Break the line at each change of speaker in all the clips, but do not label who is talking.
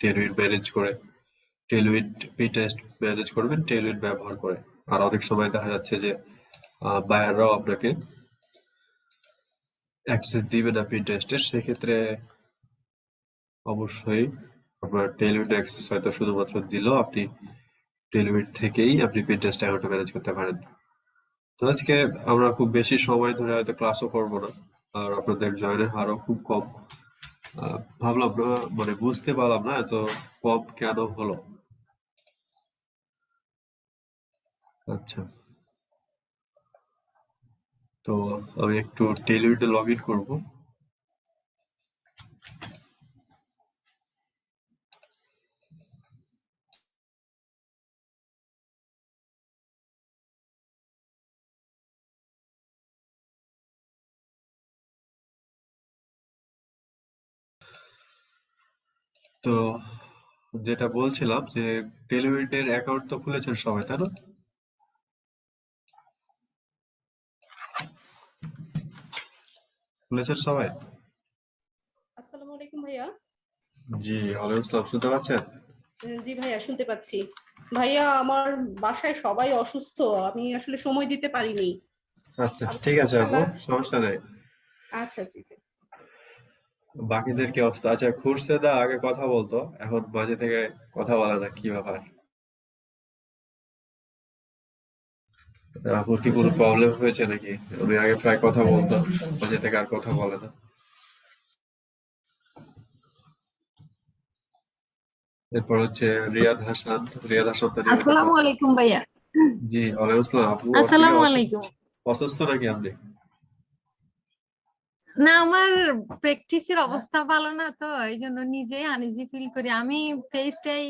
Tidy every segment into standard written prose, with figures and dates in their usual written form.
টেলউইড manage করে, টেলউইড Pinterest manage করবেন টেলউইড ব্যবহার করে। আর অনেক সময় দেখা যাচ্ছে যে বায়াররাও আপনাকে অ্যাক্সেস দিবে না পিন্টারেস্টের, সেক্ষেত্রে অবশ্যই আপনার টেলউইড অ্যাক্সেস হয়তো শুধুমাত্র দিলেও আপনি টেলউইড থেকেই আপনি পিন্টারেস্ট অ্যাকাউন্ট ম্যানেজ করতে পারেন। তো আজকে আমরা খুব বেশি সময় ধরে হয়তো ক্লাসও করবো না, আর আপনাদের জয়েনের হারও খুব কম। ভাবলাম না, মানে বুঝতে পারলাম না এত কম কেন হলো। আচ্ছা, তো আমি একটু টেলউইডে লগ ইন করবো। তো যেটা বলছিলাম যে টেলউইডের অ্যাকাউন্ট তো খুলেছেন সবাই, তাই না? খুলেছেন সবাই?
আসসালামু আলাইকুম ভাইয়া।
জি, ওয়ালাইকুম আসসালাম। শুনতে পাচ্ছেন?
জি ভাইয়া, শুনতে পাচ্ছি। ভাইয়া, আমার বাসায় সবাই অসুস্থ, আমি আসলে সময় দিতে পারিনি।
আচ্ছা, ঠিক আছে আপু, সমস্যা নেই।
আচ্ছা জি।
বাকিদের কি অবস্থা? আচ্ছা, খুরশেদা আগে কথা বলতো, এখন মাঝে থেকে কথা বলে না, কি ব্যাপার? আপুর কি কোনো প্রবলেম হয়েছে নাকি? আমি আগে প্রায় কথা বলতো, মাঝে থেকে আর কথা বলে না। এরপর হচ্ছে রিয়াদ হাসান। রিয়াদ হাসান তো নিয়মিত
আসসালামু আলাইকুম ভাইয়া।
জি, ওয়ালাইকুম আসসালাম। আপু আপনি কি
আসসালামু
অসুস্থ
আলাইকুম।
অসুস্থ নাকি আপনি?
না, আমার প্র্যাকটিসের অবস্থা ভালো না, তো এই জন্য নিজেই আনইজি ফিল করি। আমি পেজটাই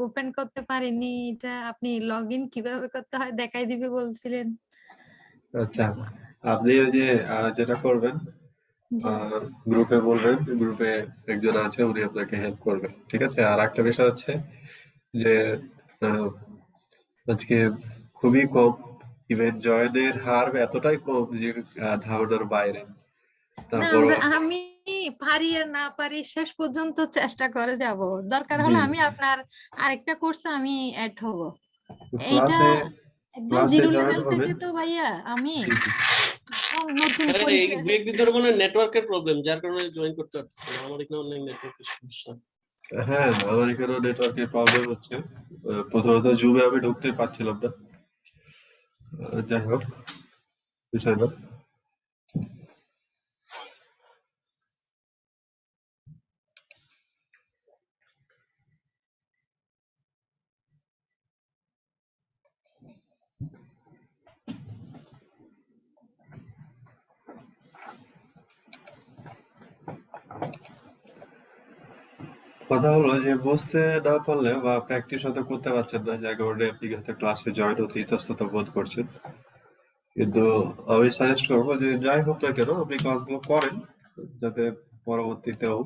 ওপেন করতে পারিনি। এটা আপনি লগ ইন কিভাবে করতে হয় দেখাই দিবে বলছিলেন।
আচ্ছা, আপনি ওই যে যেটা করবেন,
জি
গ্রুপে বলবেন, গ্রুপে একজন আছে, উনি আপনাকে হেল্প করবেন, ঠিক আছে? আর একটা বিষয় হচ্ছে যে আহ, আজকে খুবই কম, ইভেন্ট জয়েনের হার এতটাই কম যে ধারণার বাইরে।
না,
তারপর
আমি পারি আর না পারি শেষ পর্যন্ত চেষ্টা করে যাব। দরকার
জি,
হলে আমি আপনার আরেকটা কোর্সে আমি অ্যাড হব। এইটা
ক্লাসে
একদম
ক্লাসে
জিরো
জয়েন
লেভেল
হবেন।
থেকে তো ভাইয়া আমি
জি জি,
একদম নতুন
ভাইয়া, এই
পরিচয়
দু একদিন
হচ্ছে।
ধরে মনে হয় নেটওয়ার্কের প্রবলেম, যার কারণে জয়েন করতে পারতেছি না। আমার এখানে অনলাইন নেটওয়ার্কের সমস্যা।
হ্যাঁ, আমার এখানেও নেটওয়ার্কের প্রবলেম হচ্ছে। প্রথমত জুমে আমি ঢুকতে পারছিলাম না। যাই হোক, বিষয় না। কথা হলো যে বুঝতে না পারলে বা প্র্যাকটিস হয়তো করতে পারছেন না, যার কারণে আপনি হয়তো ক্লাসে জয়েন হতে ইতস্তত বোধ করছেন। কিন্তু আমি সাজেস্ট করবো যে যাই হোক না কেন আপনি ক্লাসগুলো করেন, যাতে পরবর্তীতেও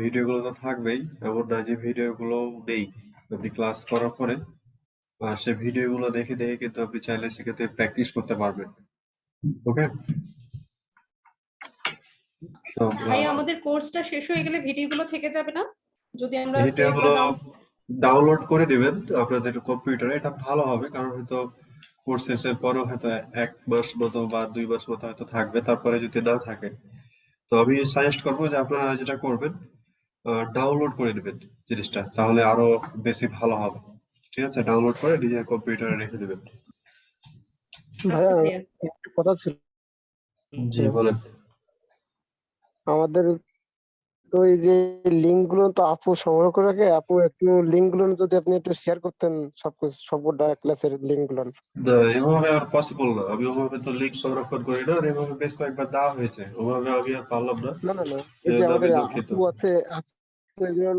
ভিডিওগুলো তো থাকবেই, এমন না যে ভিডিওগুলো নেই। আপনি ক্লাস করার পরে সে ভিডিওগুলো দেখে দেখে কিন্তু আপনি চাইলে সেক্ষেত্রে প্র্যাকটিস করতে পারবেন। ওকে, তো
ভাইয়া, আমাদের কোর্সটা শেষ হয়ে গেলে ভিডিওগুলো থেকে যাবে না? যদি আমরা সেভ বা
ভিডিওগুলো ডাউনলোড করে নেবেন আপনাদের কম্পিউটারে, এটা ভালো হবে। কারণ হয়তো কোর্স শেষের পরেও হয়তো 1 মাস মতো বা 2 মাস মতো হয়তো থাকবে, তারপরে যদি না থাকে তো আমি সাজেস্ট করবো যে আপনারা যেটা করবেন, ডাউনলোড করে নেবেন জিনিসটা, তাহলে আরো বেশি ভালো হবে। ঠিক আছে, ডাউনলোড করে নিজের কম্পিউটারে রেখে দেবেন।
আচ্ছা
ভাইয়া,
ভাইয়া।
একটু কথা ছিল।
জি বলেন।
আমাদের তো এই যে লিঙ্ক গুলো তো আপু সংগ্রহ করে রাখে, আপু একটু লিঙ্ক গুলো যদি আপনি একটু শেয়ার করতেন, সবকিছু সবকটা ক্লাসের লিঙ্ক গুলো।
না, এভাবে আর পসিবল না। আমি ওভাবে তো লিঙ্ক সংরক্ষণ করি না, আর এভাবে বেশ কয়েকবার দেওয়া হয়েছে, ওভাবে আমি আর পারলাম না।
না না না, এই যে
এজন্য আমি
আমাদের
দুঃখিত।
আপু আছে, আপু একজন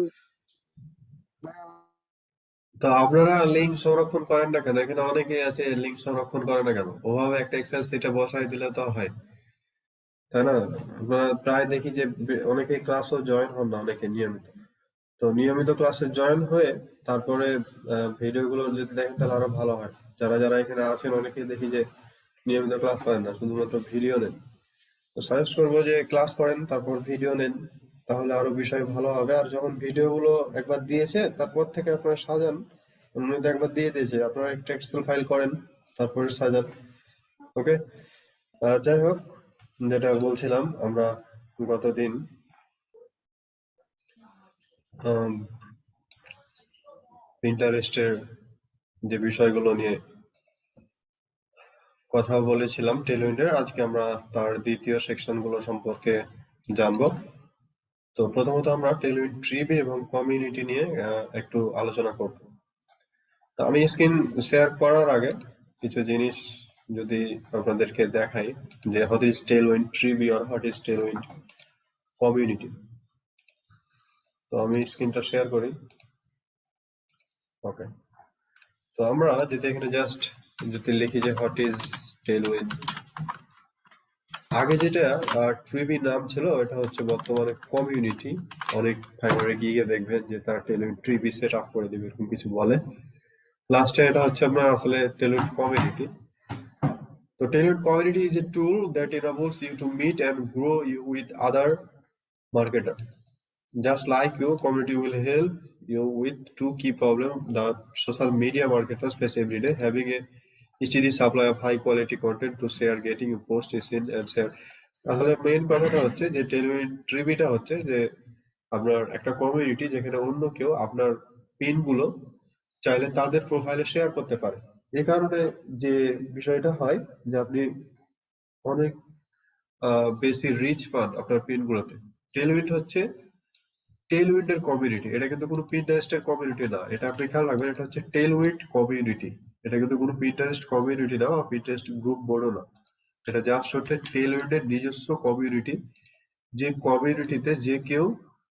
তো আপনারা লিঙ্ক সংরক্ষণ করেন না কেন? এখানে অনেকেই আছে লিঙ্ক সংরক্ষণ করে না কেন? ওভাবে একটা এক্সেল শিটে বসাই দিলে তো হয়, তাই না? আপনারা প্রায় দেখি যে অনেকেই ক্লাসও জয়েন হন না, অনেকে নিয়মিত। তো নিয়মিত ক্লাসে জয়েন হয়ে তারপরে ভিডিওগুলো যদি দেখেন তাহলে আরো ভালো হয়। যারা যারা এখানে আছেন অনেকেই দেখি যে নিয়মিত ক্লাস করেন না, শুধুমাত্র ভিডিও নেন। তো সাজেস্ট করবো যে ক্লাস করেন, তারপর ভিডিও নেন, তাহলে আরো বিষয় ভালো হবে। আর যখন ভিডিওগুলো একবার দিয়েছে তারপর থেকে আপনারা সাজান, উনি তো একবার দিয়ে দিয়েছে, আপনারা একটা এক্সেল ফাইল করেন তারপরে সাজান। ওকে, যাই হোক, যেটা বলছিলাম, আমরা গতদিন পিন্টারেস্টের যে বিষয়গুলো নিয়ে কথা বলেছিলাম টেলউইন্ডের, আজকে আমরা তার দ্বিতীয় সেকশন গুলো সম্পর্কে জানবো। তো প্রথমত আমরা টেলউইন্ড ট্রিবি এবং কমিউনিটি নিয়ে একটু আলোচনা করব। তো আমি স্ক্রিন শেয়ার করার আগে কিছু জিনিস যদি আপনাদেরকে দেখাই, যে what is Tailwind tribe or what is Tailwind community. তো আমি স্ক্রিনটা শেয়ার করি। ওকে, তো আমরা যদি এখানে জাস্ট যদি লিখি যে হোয়াট ইজ টেলউইন্ড, আগে যেটা ট্রিবি নাম ছিল এটা হচ্ছে বর্তমানে কমিউনিটি। অনেক ফাইবারে গিয়ে দেখবেন যে তারা টেলউইন্ড ট্রিবি সেট আপ করে দিবে, এরকম কিছু বলে। লাস্টে এটা হচ্ছে আপনার আসলে টেলউইন্ড কমিউনিটি। তো Tailwind community is a tool that enables you to meet and grow you with other marketer. Just like your community will help you with two key problems that social media marketers face every day: having a steady supply of high quality content to share, getting your post seen and share. আসলে main কথাটা হচ্ছে যে Tailwind ট্রিবিটা হচ্ছে যে আপনার একটা community যেখানে অন্য কেউ আপনার পিন গুলো চাইলে তাদের প্রোফাইলে শেয়ার করতে পারে। এই কারণে যে বিষয়টা হয় যে আপনি অনেক বেশি রিচ পান আপনার পিন গুলোতে। টেলউইন্ড হচ্ছে টেলউইন্ডের কমিউনিটি, এটা কিন্তু কোনো পিন্টারেস্টের কমিউনিটি না। এটা আপনি খেয়াল রাখবেন, এটা হচ্ছে টেলউইন্ড কমিউনিটি। এটা কিন্তু কোনো পিন্টারেস্ট কমিউনিটি না বা পিন্টারেস্ট গ্রুপ বোর্ডও না। এটা জাস্ট হচ্ছে টেলউইন্ডের নিজস্ব কমিউনিটি, যে কমিউনিটিতে যে কেউ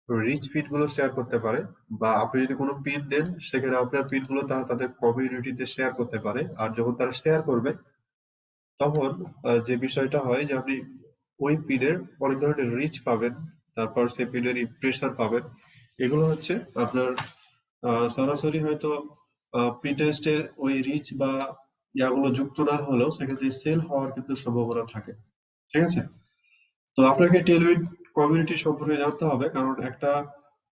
রিচ পিন গুলো শেয়ার করতে পারে, বা আপনি যদি কোনো পিন দেন সেখানে আপনার পিন গুলো তারা তাদের কমিউনিটিতে শেয়ার করতে পারে। আর যখন তারা শেয়ার করবে তখন যে বিষয়টা হয় যে আপনি ওই পিনের অনেক ধরনের রিচ পাবেন, তারপর সেই পিনের ইমপ্রেশন পাবেন। এগুলো হচ্ছে আপনার সরাসরি হয়তো পিন্টারেস্টে ওই রিচ বা ইয়াগুলো যুক্ত না হলেও সেক্ষেত্রে সেল হওয়ার কিন্তু সম্ভাবনা থাকে। ঠিক আছে, তো আপনাকে টেলউইন্ড কমিউনিটি সম্পর্কে জানতে হবে, কারণ একটা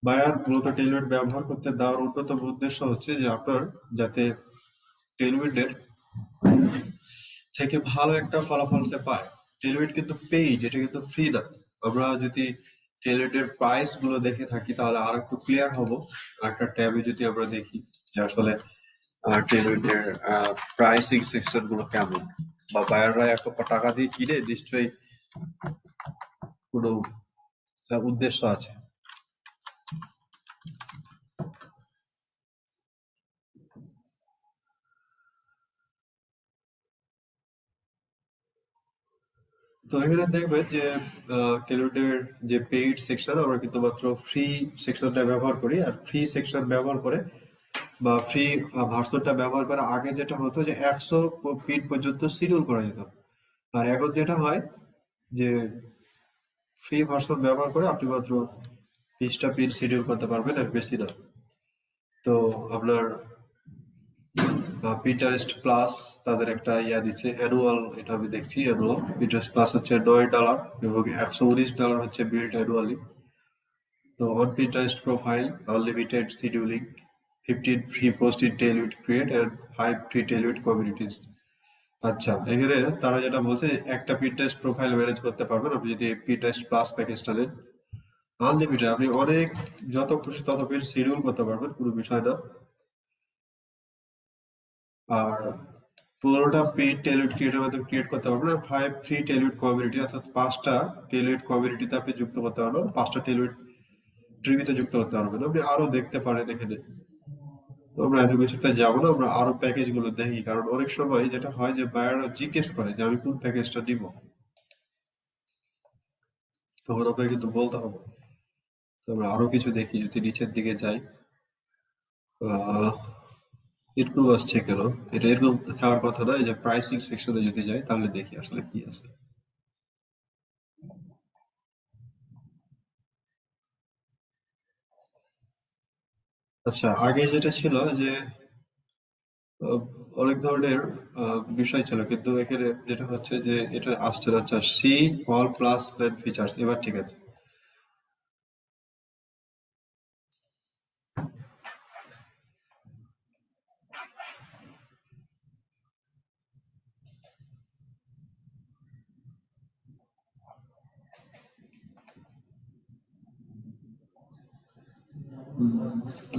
বায়ার মূলত টেলউইন্ড ব্যবহার করতে দেওয়ার অন্যতম উদ্দেশ্য হচ্ছে যে আপনার যাতে টেলউইন্ডের থেকে ভালো একটা ফলাফল সে পায়। টেলউইন্ড কিন্তু পেইড, এটা কিন্তু ফ্রি না। আমরা যদি টেলউইন্ডের প্রাইস গুলো দেখে থাকি তাহলে আর একটু ক্লিয়ার হব। একটা ট্যাবে যদি আমরা দেখি যে আসলে টেলউইন্ডের প্রাইসিং সেকশন গুলো কেমন, বা বায়াররা এত টাকা দিয়ে কিনে, নিশ্চয়ই কোনো উদ্দেশ্য আছে। তো এখানে দেখবেন যে টেলউইন্ডের যে পেইড সেকশন, আমরা কিন্তু মাত্র ফ্রি সেকশনটা ব্যবহার করি। আর ফ্রি সেকশন ব্যবহার করে বা ফ্রি ভার্সনটা ব্যবহার করা আগে যেটা হতো যে 100 পিন পর্যন্ত শিডিউল করা যেত। আর এখন যেটা হয় যে ফ্রি ভার্সন ব্যবহার করে আপনি মাত্র 20টা পিন শিডিউল করতে পারবেন, আর বেশি না। তো আপনার পিন্টারেস্ট প্লাস তাদের একটা ইয়া দিচ্ছে অ্যানুয়াল, এটা আমি দেখছি অ্যানুয়াল। পিন্টারেস্ট প্লাস হচ্ছে $9 এবং $119 হচ্ছে বিল্ড অ্যানুয়ালি। তো on Pinterest profile unlimited scheduling, 15 free post in Tailwind create and 5 free Tailwind communities. আচ্ছা, এখানে তারা যেটা বলছে যে একটা পিন্টারেস্ট প্রোফাইল ম্যানেজ করতে পারবেন আপনি যদি পিন্টারেস্ট প্লাস প্যাকেজটা নেন। আনলিমিটেড, আপনি অনেক যত খুশি তত পিন শিডিউল করতে পারবেন, কোনো বিষয় না। আর 15টা পেইড টেলউইন্ড ক্রিয়েটের মাধ্যমে ক্রিয়েট করতে পারবেন। আর 5 ফ্রি টেলউইন্ড কমিউনিটি, অর্থাৎ 5টা টেলউইন্ড কমিউনিটিতে আপনি যুক্ত করতে পারবেন, 5টা টেলউইন্ড ট্রিবিতে যুক্ত করতে পারবেন। আপনি আরো দেখতে পারেন এখানে। তো আমরা এত কিছুতে যাবো না, আমরা আরো প্যাকেজ গুলো দেখি, কারণ অনেক সময় যেটা হয় যে বায়াররা জিজ্ঞেস করে যে আমি কোন প্যাকেজটা নিব, তখন আপনাকে কিন্তু বলতে হবে। তো আমরা আরো কিছু দেখি, যদি নিচের দিকে যাই। এরকম আসছে কেন? এটা এরকম থাকার কথা না। এই যে প্রাইসিং সেকশনে যদি যাই তাহলে দেখি আসলে কি আছে। আচ্ছা, আগে যেটা ছিল যে আহ, অনেক ধরনের বিষয় ছিল, কিন্তু এখানে যেটা হচ্ছে যে এটা আসছে না। আচ্ছা, সি অল প্লাস ফিচার্স, এবার ঠিক আছে।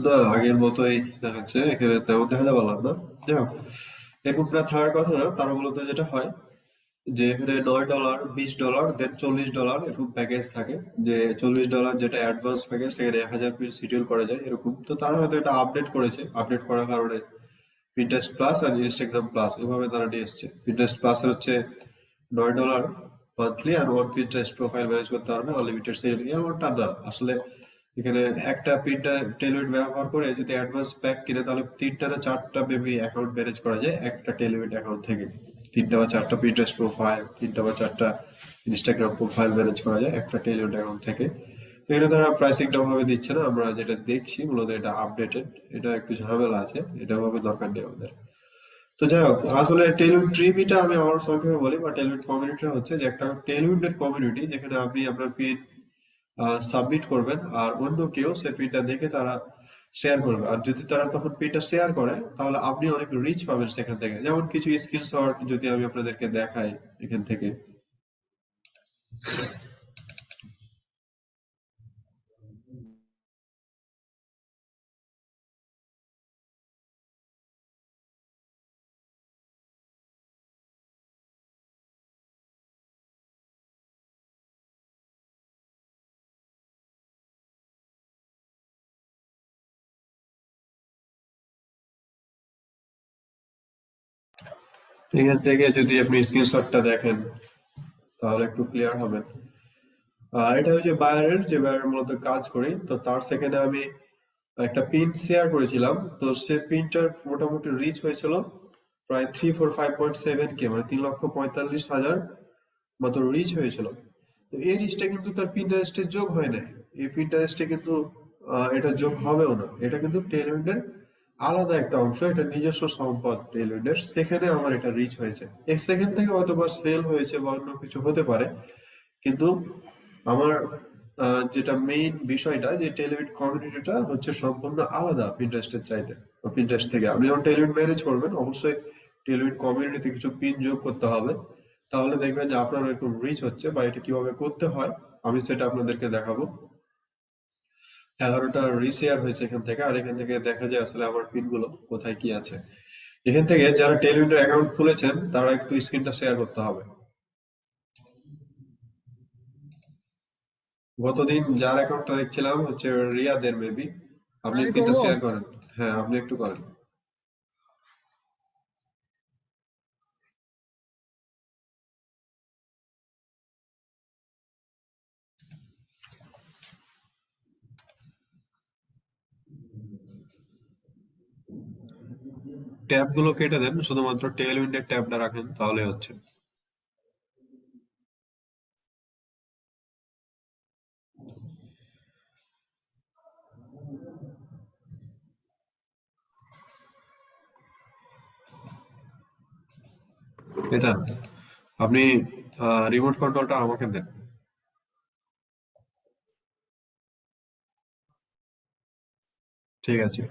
না, আগের মতোই দেখাচ্ছে, এখানে তেমন দেখাতে পারলাম না। যাই হোক, এরকমটা থাকার কথা না। তার মূলত যেটা হয় যে এখানে $9, $20, দেন $40 এরকম প্যাকেজ থাকে। যে $40 যেটা অ্যাডভান্স প্যাকেজ, সেখানে 1000 পিস শিডিউল করা যায় এরকম। তো তারা হয়তো এটা আপডেট করেছে, আপডেট করার কারণে পিন্টারেস্ট প্লাস আর ইনস্টাগ্রাম প্লাস এভাবে তারা নিয়ে এসছে। পিন্টারেস্ট প্লাস হচ্ছে $9 মান্থলি, আর ওয়ান পিন্টারেস্ট প্রোফাইল ম্যানেজ করতে পারবে আনলিমিটেড সিরিয়াল। এমনটা না আসলে। এখানে একটা টেলিউইড ব্যবহার করে যদি অ্যাডভান্স প্যাক কিনে, তাহলে 3টা না 4টা মেবি অ্যাকাউন্ট ম্যানেজ করা যায় একটা টেলিউইড অ্যাকাউন্ট থেকে। 3টা বা 4টা পিন্টারেস্ট প্রোফাইল, 3টা বা 4টা ইনস্টাগ্রাম প্রোফাইল ম্যানেজ করা যায় একটা টেলিউইড অ্যাকাউন্ট থেকে। তো এখানে তারা প্রাইসিংটা ভাবে দিচ্ছে না, আমরা যেটা দেখছি মূলত এটা আপডেটেড। এটা একটু ঝামেলা আছে, এটা ভাবে দরকার নেই আমাদের। তো যাই হোক, আসলে টেলিউড ট্রিবিটা আমি আমার সংক্ষেপে বলি, বা টেলিউড কমিউনিটিটা হচ্ছে যে একটা টেলিউডের কমিউনিটি, যেখানে আপনি আপনার পিন সাবমিট করবেন আর অন্য কেউ সে পিনটা দেখে তারা শেয়ার করবে। আর যদি তারা তখন পিনটা শেয়ার করে, তাহলে আপনি অনেক রিচ পাবেন সেখান থেকে। যেমন কিছু স্ক্রিনশট যদি আমি আপনাদেরকে দেখাই এখান থেকে। এখান থেকে যদি আপনি স্ক্রিনশটটা দেখেন তাহলে একটু ক্লিয়ার হবেন। এটা হচ্ছে বায়ারের, যে বায়ার মূলত কাজ করি। তো তার সেখানে আমি একটা পিন শেয়ার করেছিলাম। তো সে পিনটার মোটামুটি রিচ হয়েছিল প্রায় 345.7K, মানে 3,45,000 মতো রিচ হয়েছিল। তো এই রিচটা কিন্তু তার পিন্টারেস্টে যোগ হয় নাই। এই পিন্টারেস্টে কিন্তু এটা যোগ হবেও না। এটা কিন্তু টেলউইন্ডের আলাদা একটা অংশ, এটা নিজস্ব সম্পদ টেলউইন্ডের। সেখানে আমার এটা রিচ হয়েছে, সেখান থেকে অথবা সেল হয়েছে বা অন্য কিছু হতে পারে। কিন্তু আমার যেটা মেইন বিষয়টা, যে টেলিউইড কমিউনিটিটা হচ্ছে সম্পূর্ণ আলাদা পিন্টারেস্টের চাইতে। পিন্টারেস্ট থেকে আপনি যখন টেলিউইড ম্যানেজ করবেন, অবশ্যই টেলিউইড কমিউনিটিতে কিছু পিন যোগ করতে হবে। তাহলে দেখবেন যে আপনার এরকম রিচ হচ্ছে। বা এটা কিভাবে করতে হয় আমি সেটা আপনাদেরকে দেখাবো। 11টা রিশেয়ার হয়েছে এখান থেকে। আর এখান থেকে দেখা যায় আসলে আমার পিনগুলো কোথায় কি আছে। এখান থেকে যারা টেলিউইডের অ্যাকাউন্ট খুলেছেন তারা একটু স্ক্রিনটা শেয়ার করতে হবে। গতদিন যার অ্যাকাউন্টটা দেখছিলাম হচ্ছে রিয়াদের মেবি। আপনি
আমি
স্ক্রিনটা
করবো।
শেয়ার করেন। হ্যাঁ, আপনি একটু করেন। ট্যাব গুলো কেটে দেন, শুধুমাত্র টেল উইন্ডের ট্যাবটা রাখেন, তাহলে হচ্ছে। এটা আপনি রিমোট কন্ট্রোলটা আমাকে দেন। ঠিক আছে,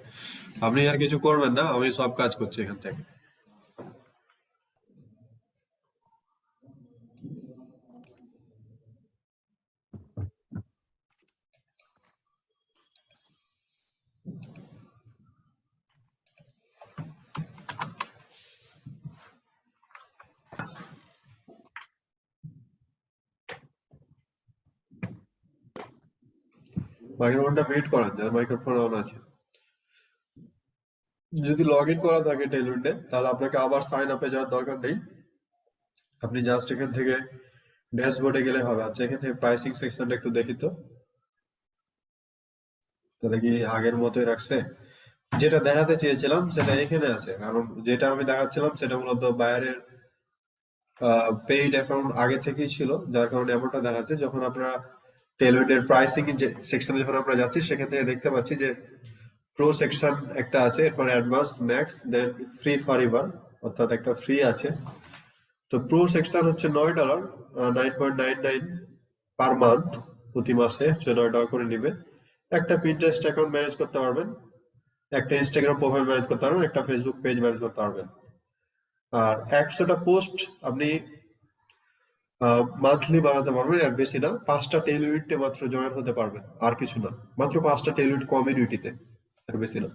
আপনি আর কিছু করবেন না, আমি সব কাজ করছি এখান থেকে। মাইক্রোফোনটা মিউট করেন, যার মাইক্রোফোন অন আছে। যদি লগ ইন করা থাকে টেলউইন্ডে, তাহলে আপনাকে আবার সাইন আপে যাওয়ার দরকার নেই। আপনি জাস্ট এখান থেকে ড্যাশবোর্ডে গেলে হবে। আচ্ছা, এখান থেকে প্রাইসিং সেকশনটা একটু দেখি তো, তাহলে কি আগের মতোই রাখছে। যেটা দেখাতে চেয়েছিলাম সেটা এখানে আছে, কারণ যেটা আমি দেখাচ্ছিলাম সেটা মূলত বায়ারের পেইড অ্যাকাউন্ট আগে থেকেই ছিল, যার কারণে এমনটা দেখাচ্ছে। যখন আমরা টেলউইডের প্রাইসিং সেকশনে যখন আমরা যাচ্ছি, সেখান থেকে দেখতে পাচ্ছি যে প্রো সেকশন একটা আছে, এরপর advance, max, then free forever, অর্থাৎ একটা ফ্রি আছে। তো প্রো সেকশন হচ্ছে $9, 9.99 পার মান্থ, প্রতি মাসে হচ্ছে $9 করে নিবে। একটা পিন্টারেস্ট অ্যাকাউন্ট ম্যানেজ করতে পারবেন, একটা ইনস্টাগ্রাম প্রোফাইল ম্যানেজ করতে পারবেন, একটা ফেসবুক পেজ ম্যানেজ করতে পারবেন। আর 100টা পোস্ট আপনি মান্থলি বানাতে পারবেন, আর বেশি না, 5টা টেলিউইটে মাত্র জয়েন হতে পারবেন, আর কিছু না, মাত্র 5টা টেলিউইট কমিউনিটিতে, আর বেশি না।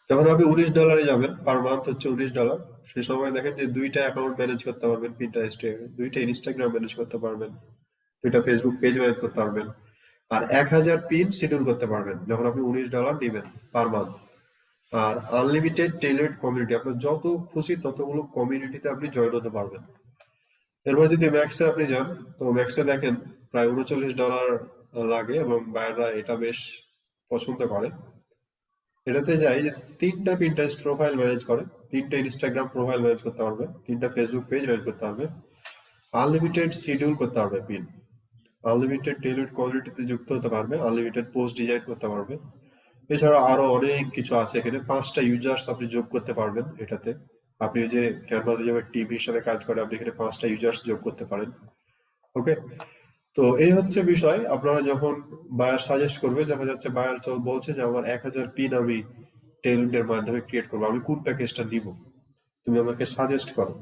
যখন আপনি $19 যাবেন, পার মান্থ হচ্ছে $19, সেই সময় দেখেন যে 2টা অ্যাকাউন্ট ম্যানেজ করতে পারবেন পিন্টারেস্টে, 2টা ইনস্টাগ্রাম ম্যানেজ করতে পারবেন, 2টা ফেসবুক পেজ ম্যানেজ করতে পারবেন, আর 1000 পিন শিডিউল করতে পারবেন যখন আপনি $19 নেবেন পার মান্থ। আর আনলিমিটেড টেইলরড কমিউনিটি, আপনার যত খুশি ততগুলো কমিউনিটিতে আপনি জয়েন হতে পারবেন। এরপর যদি ম্যাক্সে আপনি যান, তো ম্যাক্সে দেখেন প্রায় $39 লাগে, এবং বায়াররা এটা বেশ পছন্দ করে। এটাতে যাই যে 3টা পিন্টারেস্ট প্রোফাইল ম্যানেজ করে, 3টা ইনস্টাগ্রাম প্রোফাইল ম্যানেজ করতে পারবে, 3টা ফেসবুক পেজ ম্যানেজ করতে পারবে, আনলিমিটেড শিডিউল করতে পারবে পিন, আনলিমিটেড টেইলরড কমিউনিটিতে যুক্ত হতে পারবে, আনলিমিটেড পোস্ট ডিজাইন করতে পারবে। এছাড়া আরো অনেক কিছু আছে এখানে, 5টা ইউজার্স আপনি যোগ করতে পারবেন এটাতে। আপনি ওই যে ক্যানভাতে যেভাবে টিভি হিসাবে কাজ করে, আপনি এখানে 5টা ইউজার্স যোগ করতে পারেন। ওকে, তো এই হচ্ছে বিষয়। আপনারা যখন বায়ার সাজেস্ট করবে, দেখা যাচ্ছে বায়ার বলছে যে আমার 1000 পিন আমি টেইলরডের মাধ্যমে ক্রিয়েট করবো, আমি কোন প্যাকেজটা নিব, তুমি আমাকে সাজেস্ট করো।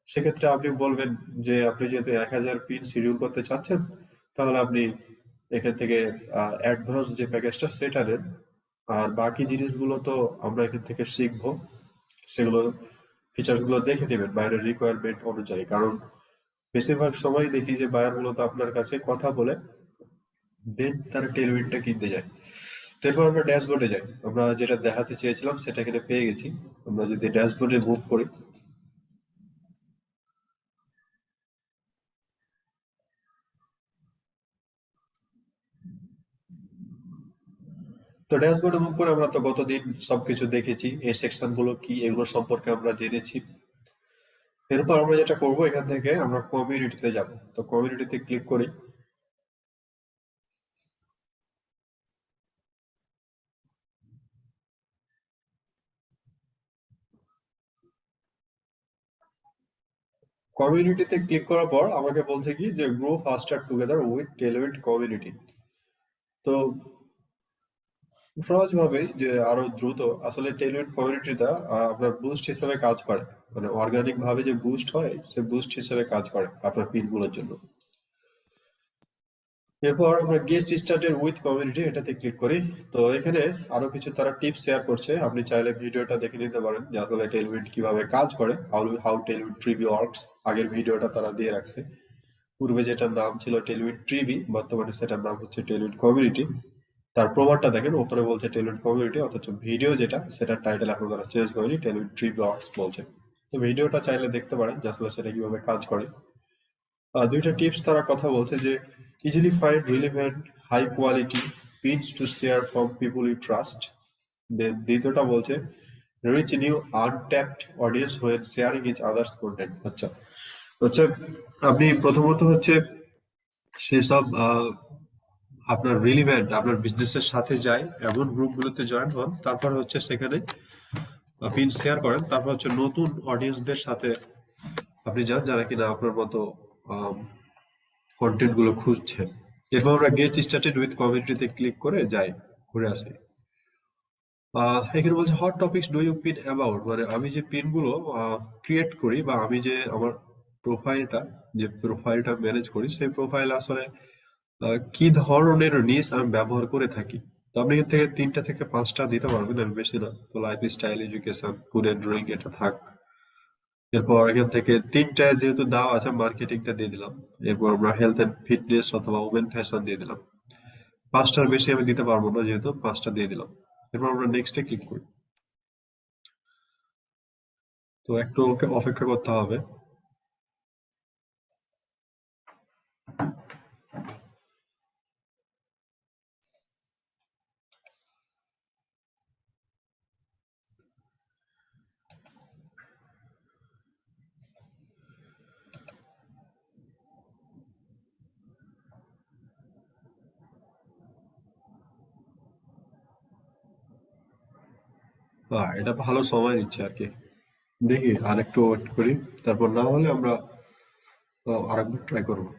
সেক্ষেত্রে আপনি বলবেন যে আপনি যেহেতু 1000 পিন শিডিউল করতে চাচ্ছেন, তাহলে আপনি এখান থেকে অ্যাডভান্স যে প্যাকেজটা সেটা নেন, আর বাকি জিনিসগুলো তো আমরা এখান থেকে শিখবো, সেগুলো ফিচার্স গুলো দেখে নেবেন বাইরের রিকোয়ারমেন্ট অনুযায়ী। কারণ বেশিরভাগ সময় দেখি যে বায়ার গুলো তো আপনার কাছে কথা বলে দেন তারা টেলউইনটা কিনতে যায়। তো এরপর আমরা ড্যাশবোর্ডে যাই, আমরা যেটা দেখাতে চেয়েছিলাম সেটা এখানে পেয়ে গেছি। আমরা যদি ড্যাশবোর্ডে মুভ করি, তো ড্যাশবোর্ডে মুভ করে আমরা তো গতদিন সবকিছু দেখেছি, এই সেকশন গুলো কি এগুলো সম্পর্কে আমরা জেনেছি। এরপর আমরা যেটা করব, এখান থেকে আমরা কমিউনিটিতে যাব। তো কমিউনিটিতে ক্লিক করি। কমিউনিটিতে ক্লিক করার পর আমাকে বলছে কি যে grow faster together with Tailwind community. তো সহজভাবে যে আরো দ্রুত, আসলে টেলউইড কমিউনিটিটা আপনার বুস্ট হিসেবে কাজ করে, মানে অর্গানিক ভাবে যে বুস্ট হয় সে বুস্ট হিসেবে কাজ করে আপনার পিনগুলোর জন্য। এরপর আমরা গেস্ট স্টার্টেড উইথ কমিউনিটি এটাতে ক্লিক করি। তো এখানে আরো কিছু তারা টিপস শেয়ার করছে, আপনি চাইলে ভিডিওটা দেখে নিতে পারেন যে আসলে টেলউইড কিভাবে কাজ করে, হাউ টেলউইড ট্রিবি ওয়ার্কস। আগের ভিডিওটা তারা দিয়ে রাখছে, পূর্বে যেটার নাম ছিল টেলউইড ট্রিবি, বর্তমানে সেটার নাম হচ্ছে টেলউইড কমিউনিটি। তার প্রমাণটা দেখেন, উপরে বলছে টেলউইড কমিউনিটি, অথচ ভিডিও যেটা সেটার টাইটেল এখন তারা চেঞ্জ করেনি, টেলউইড ট্রিবি ওয়ার্কস বলছে। তো ভিডিওটা চাইলে দেখতে পারেন যে আসলে সেটা কিভাবে কাজ করে। 2টা টিপস তারা কথা বলছে যে easily find relevant high quality pins to share from people you trust. Then দ্বিতীয়টা বলছে reach new untapped audience when sharing each others content. আচ্ছা, হচ্ছে আপনি প্রথমত হচ্ছে সেসব আপনার রিলিভেন্ট আপনার বিজনেসের সাথে যায় এমন গ্রুপগুলোতে জয়েন হন, তারপর হচ্ছে সেখানে পিন শেয়ার করেন, তারপর হচ্ছে নতুন অডিয়েন্সদের সাথে আপনি যান যারা কিনা আপনার মতো কন্টেন্ট গুলো খুঁজছেন। এরপর আমরা গেট স্টার্টেড উইথ কমিউনিটিতে ক্লিক করে যাই, ঘুরে আসি। এখানে বলছে hot topics do you pin about, মানে আমি যে পিন গুলো ক্রিয়েট করি বা আমি যে আমার প্রোফাইলটা ম্যানেজ করি, সেই প্রোফাইল আসলে কি ধরনের নিশ আমি ব্যবহার করে থাকি। তো আপনি এখান থেকে 3টা থেকে 5টা দিতে পারবেন, আর বেশি না। তো lifestyle, education, food and drink এটা থাক। এরপর এখান থেকে 3টায় যেহেতু দেওয়া আছে, মার্কেটিংটা দিয়ে দিলাম। এরপর আমরা হেলথ এন্ড ফিটনেস অথবা ওমেন ফ্যাশন দিয়ে দিলাম। 5টার বেশি আমি দিতে পারবো না, যেহেতু 5টা দিয়ে দিলাম। এরপর আমরা নেক্সটে ক্লিক করি। তো একটু ওকে অপেক্ষা করতে হবে। এটা ভালো সময় নিচ্ছে আর কি, দেখি আর একটু ওয়েট করি, তারপর না হলে আমরা আরেকবার ট্রাই করবো।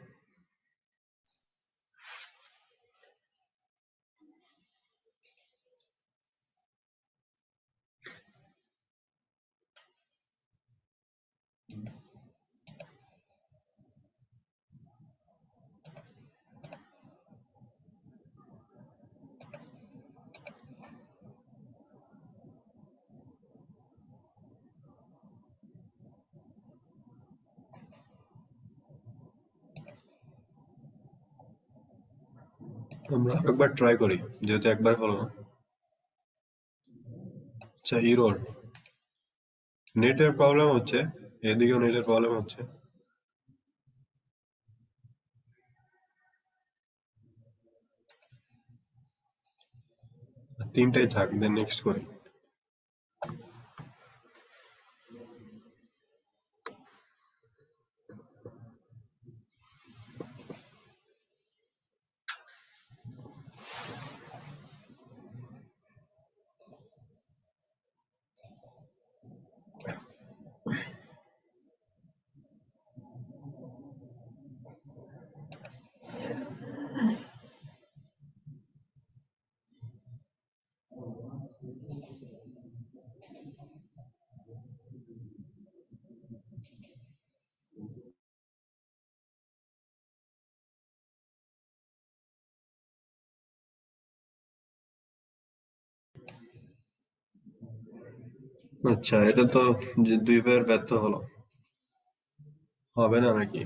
আমরা আরেকবার ট্রাই করি, যেহেতু একবার হলো না। আচ্ছা, ইরোর নেটের প্রবলেম হচ্ছে, এদিকেও নেটের প্রবলেম হচ্ছে। তিনটাই থাক, দেন নেক্সট করি। আচ্ছা, এটা তো যে দুইবার ব্যর্থ হলো, হবে না নাকি?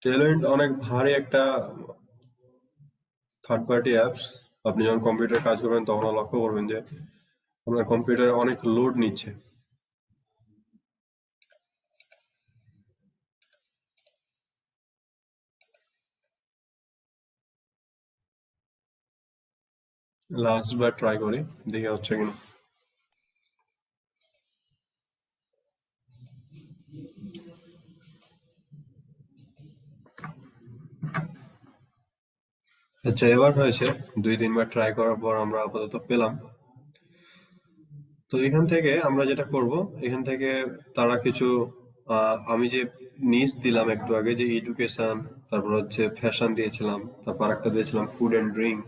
টেলএন্ড অনেক ভারী একটা থার্ড পার্টি অ্যাপস। আপনি যখন কম্পিউটার কাজ করবেন তখন লক্ষ্য করবেন যে আপনার কম্পিউটারে অনেক লোড নিচ্ছে। লাস্ট বার ট্রাই করি, দেখে হচ্ছে কিনা। আচ্ছা, এবার হয়েছে। 2-3 বার ট্রাই করার পর আমরা আপাতত পেলাম। তো এখান থেকে আমরা যেটা করব, এখান থেকে তারা কিছু আমি যে নিচ দিলাম একটু আগে, যে এডুকেশন, তারপর হচ্ছে ফ্যাশন দিয়েছিলাম, তারপর একটা দিয়েছিলাম ফুড এন্ড ড্রিঙ্ক।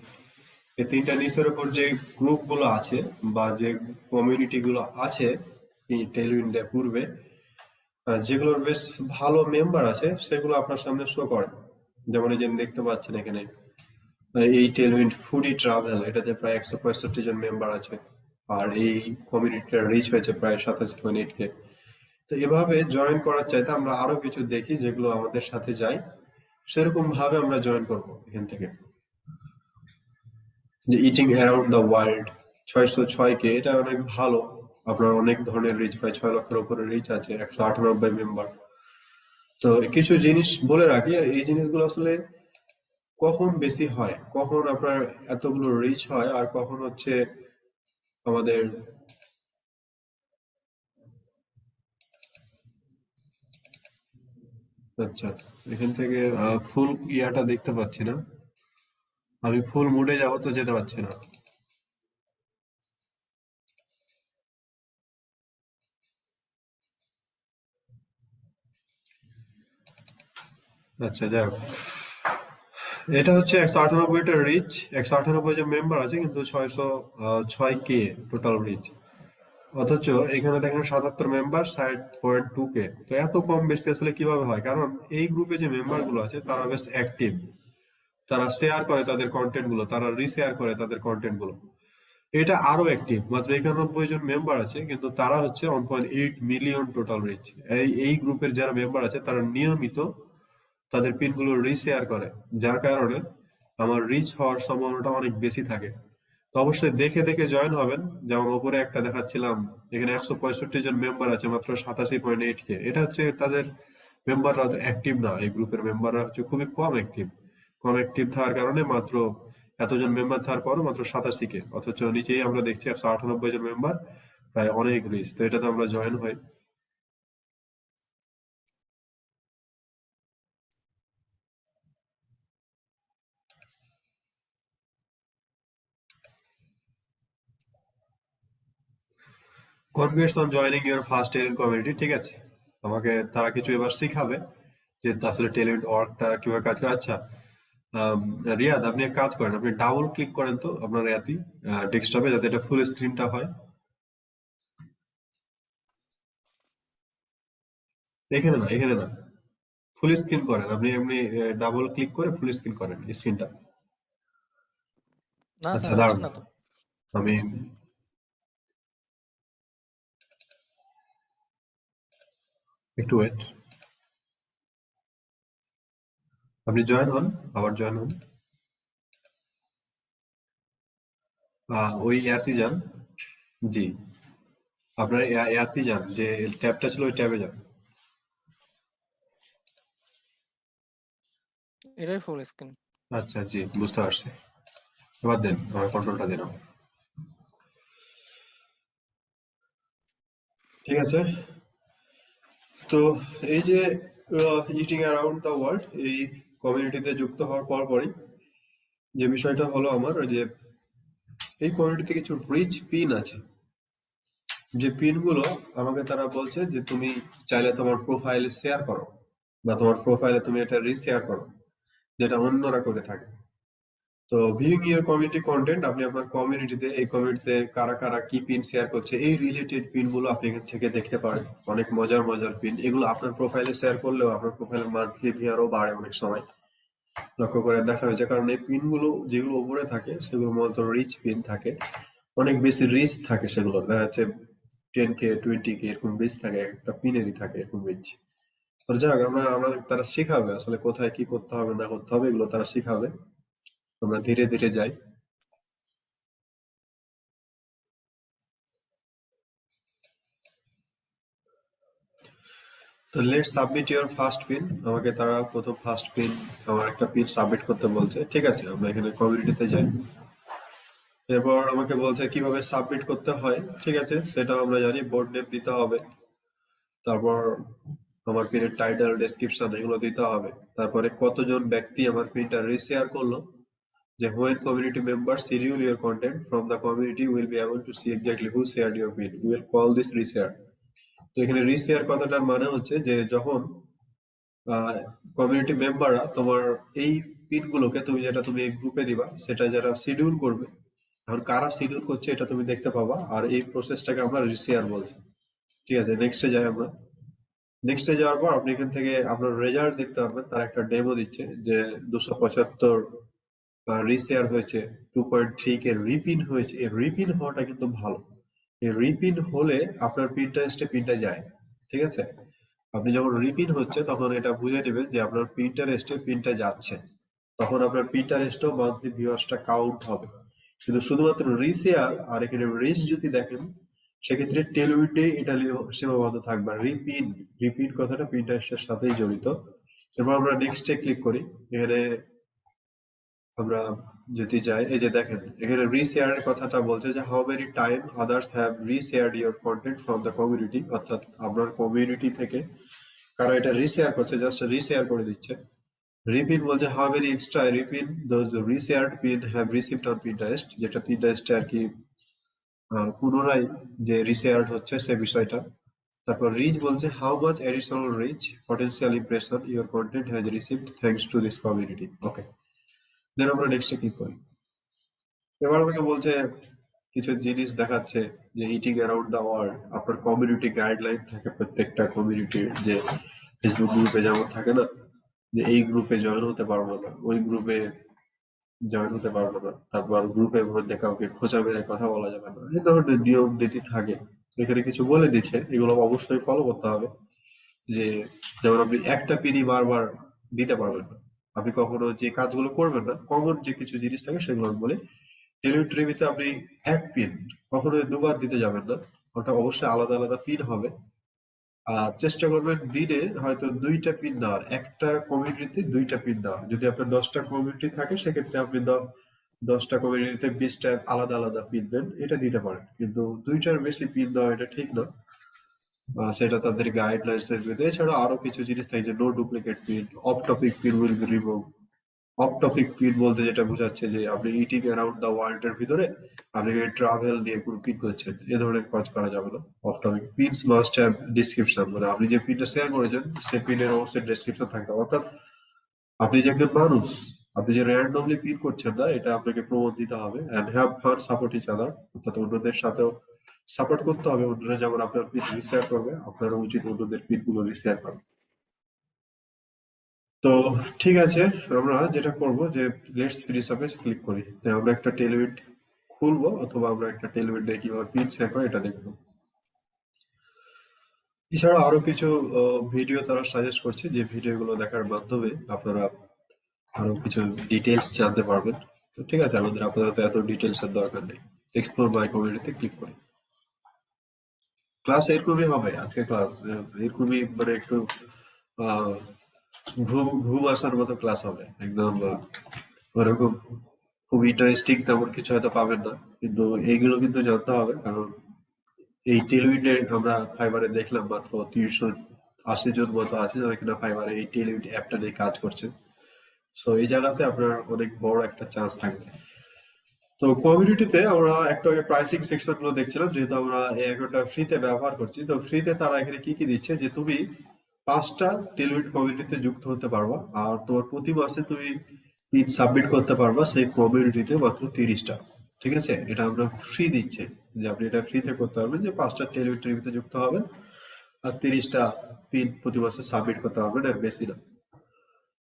এই তিনটা নিচের উপর যে গ্রুপ গুলো আছে বা যে কমিউনিটি গুলো আছে এই টেলউইন্ডে পূর্বে, যেগুলোর বেশ ভালো মেম্বার আছে সেগুলো আপনার সামনে শো করে। যেমন এই যে দেখতে পাচ্ছেন এখানে, এই টেলউইন্ড ফুডি ট্রাভেল, এটাতে প্রায় 165 জন মেম্বার আছে। আর এই কমিউনিটির রিচ হয়েছে প্রায় 27.8K। তো এভাবে জয়েন করার চাইতে আমরা আরো কিছু দেখি যেগুলো আমাদের সাথে যায়, সেরকম ভাবে আমরা জয়েন করব এখান থেকে। যে eating around the world 606K, এটা অনেক ভালো। আপনার অনেক ধরনের রিচ, প্রায় 6 লক্ষের উপরে রিচ আছে, 198 মেম্বার। তো কিছু জিনিস বলে রাখি, এই জিনিসগুলো আসলে কখন বেশি হয়, কখন আপনার এতগুলো রিচ হয়, আর কখন হচ্ছে আমাদের। আচ্ছা, এখান থেকে ফুল ইয়াটা দেখতে পাচ্ছি না। আমি ফুল মুডে যাবো তো যেতে পারছি না। আচ্ছা, যাই হোক। এটা হচ্ছে 198টা রিচ, 198 জন মেম্বার আছে, কিন্তু 606K টোটাল রিচ। অথচ এখানে দেখেন 77 মেম্বার, 60.2K। তো এত কম বেশি আসলে কিভাবে হয়? কারণ এই গ্রুপে যে মেম্বার গুলো আছে তারা বেশ অ্যাক্টিভ, তারা শেয়ার করে তাদের কন্টেন্ট গুলো, তারা রিশেয়ার করে তাদের কন্টেন্ট গুলো। এটা আরো অ্যাক্টিভ, মাত্র 91 জন মেম্বার আছে, কিন্তু তারা হচ্ছে 1.8 মিলিয়ন টোটাল রিচ। এই গ্রুপের যারা মেম্বার আছে তারা নিয়মিত তাদের পিনগুলো রিশেয়ার করে, যার কারণে আমার রিচ হওয়ার সম্ভাবনাটা অনেক বেশি থাকে। তো অবশ্যই দেখে দেখে জয়েন হবেন। যেমন উপরে একটা দেখাচ্ছিলাম, এখানে 165 জন মেম্বার আছে, মাত্র 87.8K। এটা হচ্ছে তাদের মেম্বাররা অ্যাক্টিভ না, এই গ্রুপের মেম্বাররা হচ্ছে খুবই কম অ্যাক্টিভ। কম অ্যাক্টিভ থাকার কারণে মাত্র এতজন মেম্বার থাকার পরও মাত্র 87K। অথচ নিচেই আমরা দেখছি 198 জন মেম্বার, প্রায় অনেক রিচ। তো এটাতে আমরা জয়েন হই। Congrats on joining your first talent community. ঠিক আছে, আমাকে তারা কিছু এবার শিখাবে যে আসলে টেলেন্ট ওয়ার্কটা কিভাবে কাজ করে। আচ্ছা, আম, রিয়াদ, আপনি এক কাজ করেন, আপনি ডাবল ক্লিক করেন তো আপনার ইয়াতি ডেস্কটপে, যাতে এটা ফুল স্ক্রিনটা হয়। এখানে না, এখানে না, ফুল স্ক্রিন করেন আপনি। এমনি ডাবল ক্লিক করে ফুল স্ক্রিন করেন স্ক্রিনটা।
না
আচ্ছা,
স্যার, হচ্ছে
দাঁড়ান,
না তো।
আমি একটু ওয়েট। আপনি জয়েন হন, আবার জয়েন হন। ওই ইয়াতে যান। জি, আপনার ইয়াতে যান, যে ট্যাবটা ছিল ওই ট্যাবে যান।
এটাই ফুল স্ক্রিন।
আচ্ছা, জি, বুঝতে পারছি। এবার দেন, আমার কন্ট্রোলটা দিন। ঠিক আছে। তো এই যে ইটিং অ্যারাউন্ড দ্য ওয়ার্ল্ড, এই কমিউনিটিতে যুক্ত হওয়ার পরই যে বিষয়টা হলো আমার, ওই যে এই কমিউনিটিতে কিছু রিচ পিন আছে, যে পিনগুলো আমাকে তারা বলছে যে তুমি চাইলে তোমার প্রোফাইলে শেয়ার করো, বা তোমার প্রোফাইলে তুমি এটা রিশেয়ার করো, যেটা অন্যরা করে থাকে। তো ভিউইং ইউর কমিউনিটি কন্টেন্ট, আপনি আপনার কমিউনিটিতে, এই কমিউনিটিতে কারা কারা কি পিন শেয়ার করছে, এই রিলেটেড পিন গুলো আপনি এখান থেকে দেখতে পারেন। অনেক মজার মজার পিন, এগুলো আপনার প্রোফাইলে শেয়ার করলেও আপনার প্রোফাইলে মান্থলি ভিউয়ারও বাড়ে অনেক সময়, লক্ষ্য করে দেখা হয়েছে। কারণ এই পিন গুলো যেগুলো উপরে থাকে সেগুলো মূলত রিচ পিন থাকে, অনেক বেশি রিচ থাকে সেগুলো, দেখা যাচ্ছে 10K 20K এরকম রিচ থাকে, একটা পিনেরই থাকে এরকম রিচ। তো যাক, আমরা তারা শেখাবে আসলে কোথায় কি করতে হবে না করতে হবে, এগুলো তারা শেখাবে। আমরা ধীরে ধীরে যাই। তো let's submit your first pin. আমাকে তারা প্রথম ফার্স্ট পিন, আমার একটা পিন সাবমিট করতে বলছে। ঠিক আছে, আমরা এখানে কমিউনিটিতে যাই। এরপর আমাকে বলছে কিভাবে সাবমিট করতে হয়। ঠিক আছে, সেটা আমরা জানি, বোর্ড নেম দিতে হবে, তারপর আমার পিনের টাইটেল, ডেসক্রিপশন এগুলো দিতে হবে, তারপরে কতজন ব্যক্তি আমার পিনটা রিশেয়ার করলো, যে when community members schedule your content from the community will be able to see exactly who shared your pin, we will call this reshare। তো এখানে রিশেয়ার কথাটার মানে হচ্ছে যে যখন কমিউনিটি মেম্বাররা তোমার এই পিনগুলোকে, তুমি এই গ্রুপে দিবা, সেটা যারা শিডিউল করবে, এখন কারা শিডিউল করছে এটা তুমি দেখতে পাবা, আর এই প্রসেসটাকে আমরা রিশেয়ার বলছি। ঠিক আছে, নেক্সটে যাই আমরা। নেক্সটে যাওয়ার পর আপনি এখান থেকে আপনার রেজাল্ট দেখতে পারবেন। তার একটা ডেমো দিচ্ছে যে 275 রিশেয়ার হয়েছে, 2.3 কে রিপিন হয়েছে। এই রিপিন হওয়াটা কিন্তু ভালো। এই রিপিন হলে আপনার পিনটা যায়। ঠিক আছে, আপনি যখন রিপিন হচ্ছে তখন এটা বুঝে নেবেন যে আপনার পিনটা যাচ্ছে, তখন আপনার পিন্টারেস্টও মান্থলি ভিউয়ার্সটা কাউন্ট হবে। কিন্তু শুধুমাত্র রিশেয়ার আর এখানে রিচ যদি দেখেন, সেক্ষেত্রে টেলউইডে এটা সীমাবদ্ধ থাকবে। রিপিন কথাটা পিন্টারেস্টের সাথেই জড়িত। এরপর আমরা নেক্সটে ক্লিক করি। এখানে আমরা যদি যাই, এই যে দেখেন এখানে রিশেয়ারের কথাটা বলছে যে how many time others have reshared your content from the community, অর্থাৎ আপনার কমিউনিটি থেকে কারা এটা রিশেয়ার করছে, জাস্ট রিশেয়ার করে দিচ্ছে। রিপিন বলছে how many extra repin those reshared pin have received on Pinterest, যেটা পিন্টারেস্টে আর কি পুনরায় যে রিশেয়ার্ড হচ্ছে সে বিষয়টা। তারপর রিচ বলছে how much additional reach potential impression your content has received thanks to this community. Okay, then আমরা নেক্সটে ক্লিক করি। এবার আমাকে বলছে কিছু জিনিস দেখাচ্ছে যে ইটিং অ্যারাউন্ড দ্য ওয়ার্ল্ড, আপনার কমিউনিটি গাইডলাইন থাকে প্রত্যেকটা কমিউনিটির, যে ফেসবুক গ্রুপে যেমন থাকে না, যে এই গ্রুপে জয়েন হতে পারবো না, ওই গ্রুপে জয়েন হতে পারবো না, তারপর গ্রুপের মধ্যে কাউকে খোঁচা মেরে কথা বলা যাবে না, এই ধরনের নিয়ম নীতি থাকে। এখানে কিছু বলে দিচ্ছে, এগুলো অবশ্যই ফলো করতে হবে। যে যেমন আপনি একটা পিনই বারবার দিতে পারবেন না, আপনি কখনো যে কাজগুলো করবেন না, কমন যে কিছু জিনিস থাকে সেগুলো আমি বলি। টেলিট্রিবিতে আপনি এক পিন কখনো দুবার দিতে যাবেন না, ওটা অবশ্যই আলাদা আলাদা পিন হবে। আর চেষ্টা করবেন দিনে হয়তো 2টা পিন দেওয়ার, একটা কমিউনিটিতে 2টা পিন দেওয়ার। যদি আপনার 10টা কমিউনিটি থাকে সেক্ষেত্রে আপনি 10টা কমিউনিটিতে 20টা আলাদা আলাদা পিন দেন, এটা দিতে পারেন। কিন্তু 2টার বেশি পিন দেওয়া এটা ঠিক না, সেটা তাদের গাইডলাইন্স এর ভিতরে। এছাড়া আরো কিছু জিনিস থাকে, যে no duplicate pin, off topic pin will be remove. Off topic pin বলতে যেটা বোঝাচ্ছে যে আপনি ইটিং অ্যারাউন্ড দ্য ওয়ার্ল্ড এর ভিতরে আপনি ট্রাভেল নিয়ে কোনো পিন করছেন, এ ধরনের কাজ করা যাবে না। Of topic pins must have description, মানে আপনি যে পিনটা শেয়ার করেছেন সেই পিনের অবশ্যই ডেসক্রিপশন থাকতে হবে। অর্থাৎ আপনি যে একজন মানুষ, আপনি যে র্যান্ডমলি পিন করছেন না, এটা আপনাকে প্রমাণ দিতে হবে। And have fun support each other, অর্থাৎ অন্যদের সাথেও সাপোর্ট করতে হবে। অন্যরা যেমন আপনার পিন রিশেয়ার করবে, আপনারও উচিত অন্যদের পিন গুলো রিশেয়ার করা। তো ঠিক আছে, আমরা যেটা করব যে লেটস ফিনিশ আপে ক্লিক করি। তাই আমরা একটা টেলউইড খুলবো, অথবা আমরা একটা টেলউইড দিয়ে কিভাবে পিন শেয়ার করে এটা দেখবো। এছাড়া আরো কিছু ভিডিও তারা সাজেস্ট করছে, যে ভিডিওগুলো দেখার মাধ্যমে আপনারা আরো কিছু ডিটেলস জানতে পারবেন। তো ঠিক আছে, আমাদের আপাতত এত ডিটেলস এর দরকার নেই। এক্সপ্লোর মাই কমিউনিটিতে ক্লিক করি। ক্লাস এরকমই হবে আজকে ক্লাস, এরকমই মানে একটু আহ ঘুম ঘুম আসার মতো ক্লাস হবে একদম। ওরকম খুব ইন্টারেস্টিং তেমন কিছু হয়তো পাবেন না, কিন্তু এইগুলো কিন্তু জানতে হবে, কারণ এই টেলউইন্ডের আমরা ফাইবারে দেখলাম মাত্র 380 জন মতো আছে যারা কিনা ফাইবারে এই টেলউইন্ড অ্যাপটা নিয়ে কাজ করছে। সো এই জায়গাতে আপনার অনেক বড় একটা চান্স থাকবে। তো কমিউনিটিতে আমরা একটু আগে প্রাইসিং সেকশন গুলো দেখছিলাম, যেহেতু আমরা এই অ্যাকাউন্টটা ফ্রিতে ব্যবহার করছি, তো ফ্রিতে তারা এখানে কি কি দিচ্ছে, যে তুমি 5টা টেলউইন্ড কমিউনিটিতে যুক্ত হতে পারবা, আর তোমার প্রতি মাসে তুমি পিন সাবমিট করতে পারবা সেই কমিউনিটিতে মাত্র 30টা। ঠিক আছে, এটা আমরা ফ্রি দিচ্ছে, যে আপনি এটা ফ্রিতে করতে পারবেন, যে 5টা টেলউইন্ডের ভিতরে যুক্ত হবেন আর 30টা পিন প্রতি মাসে সাবমিট করতে পারবেন, আর বেশি না।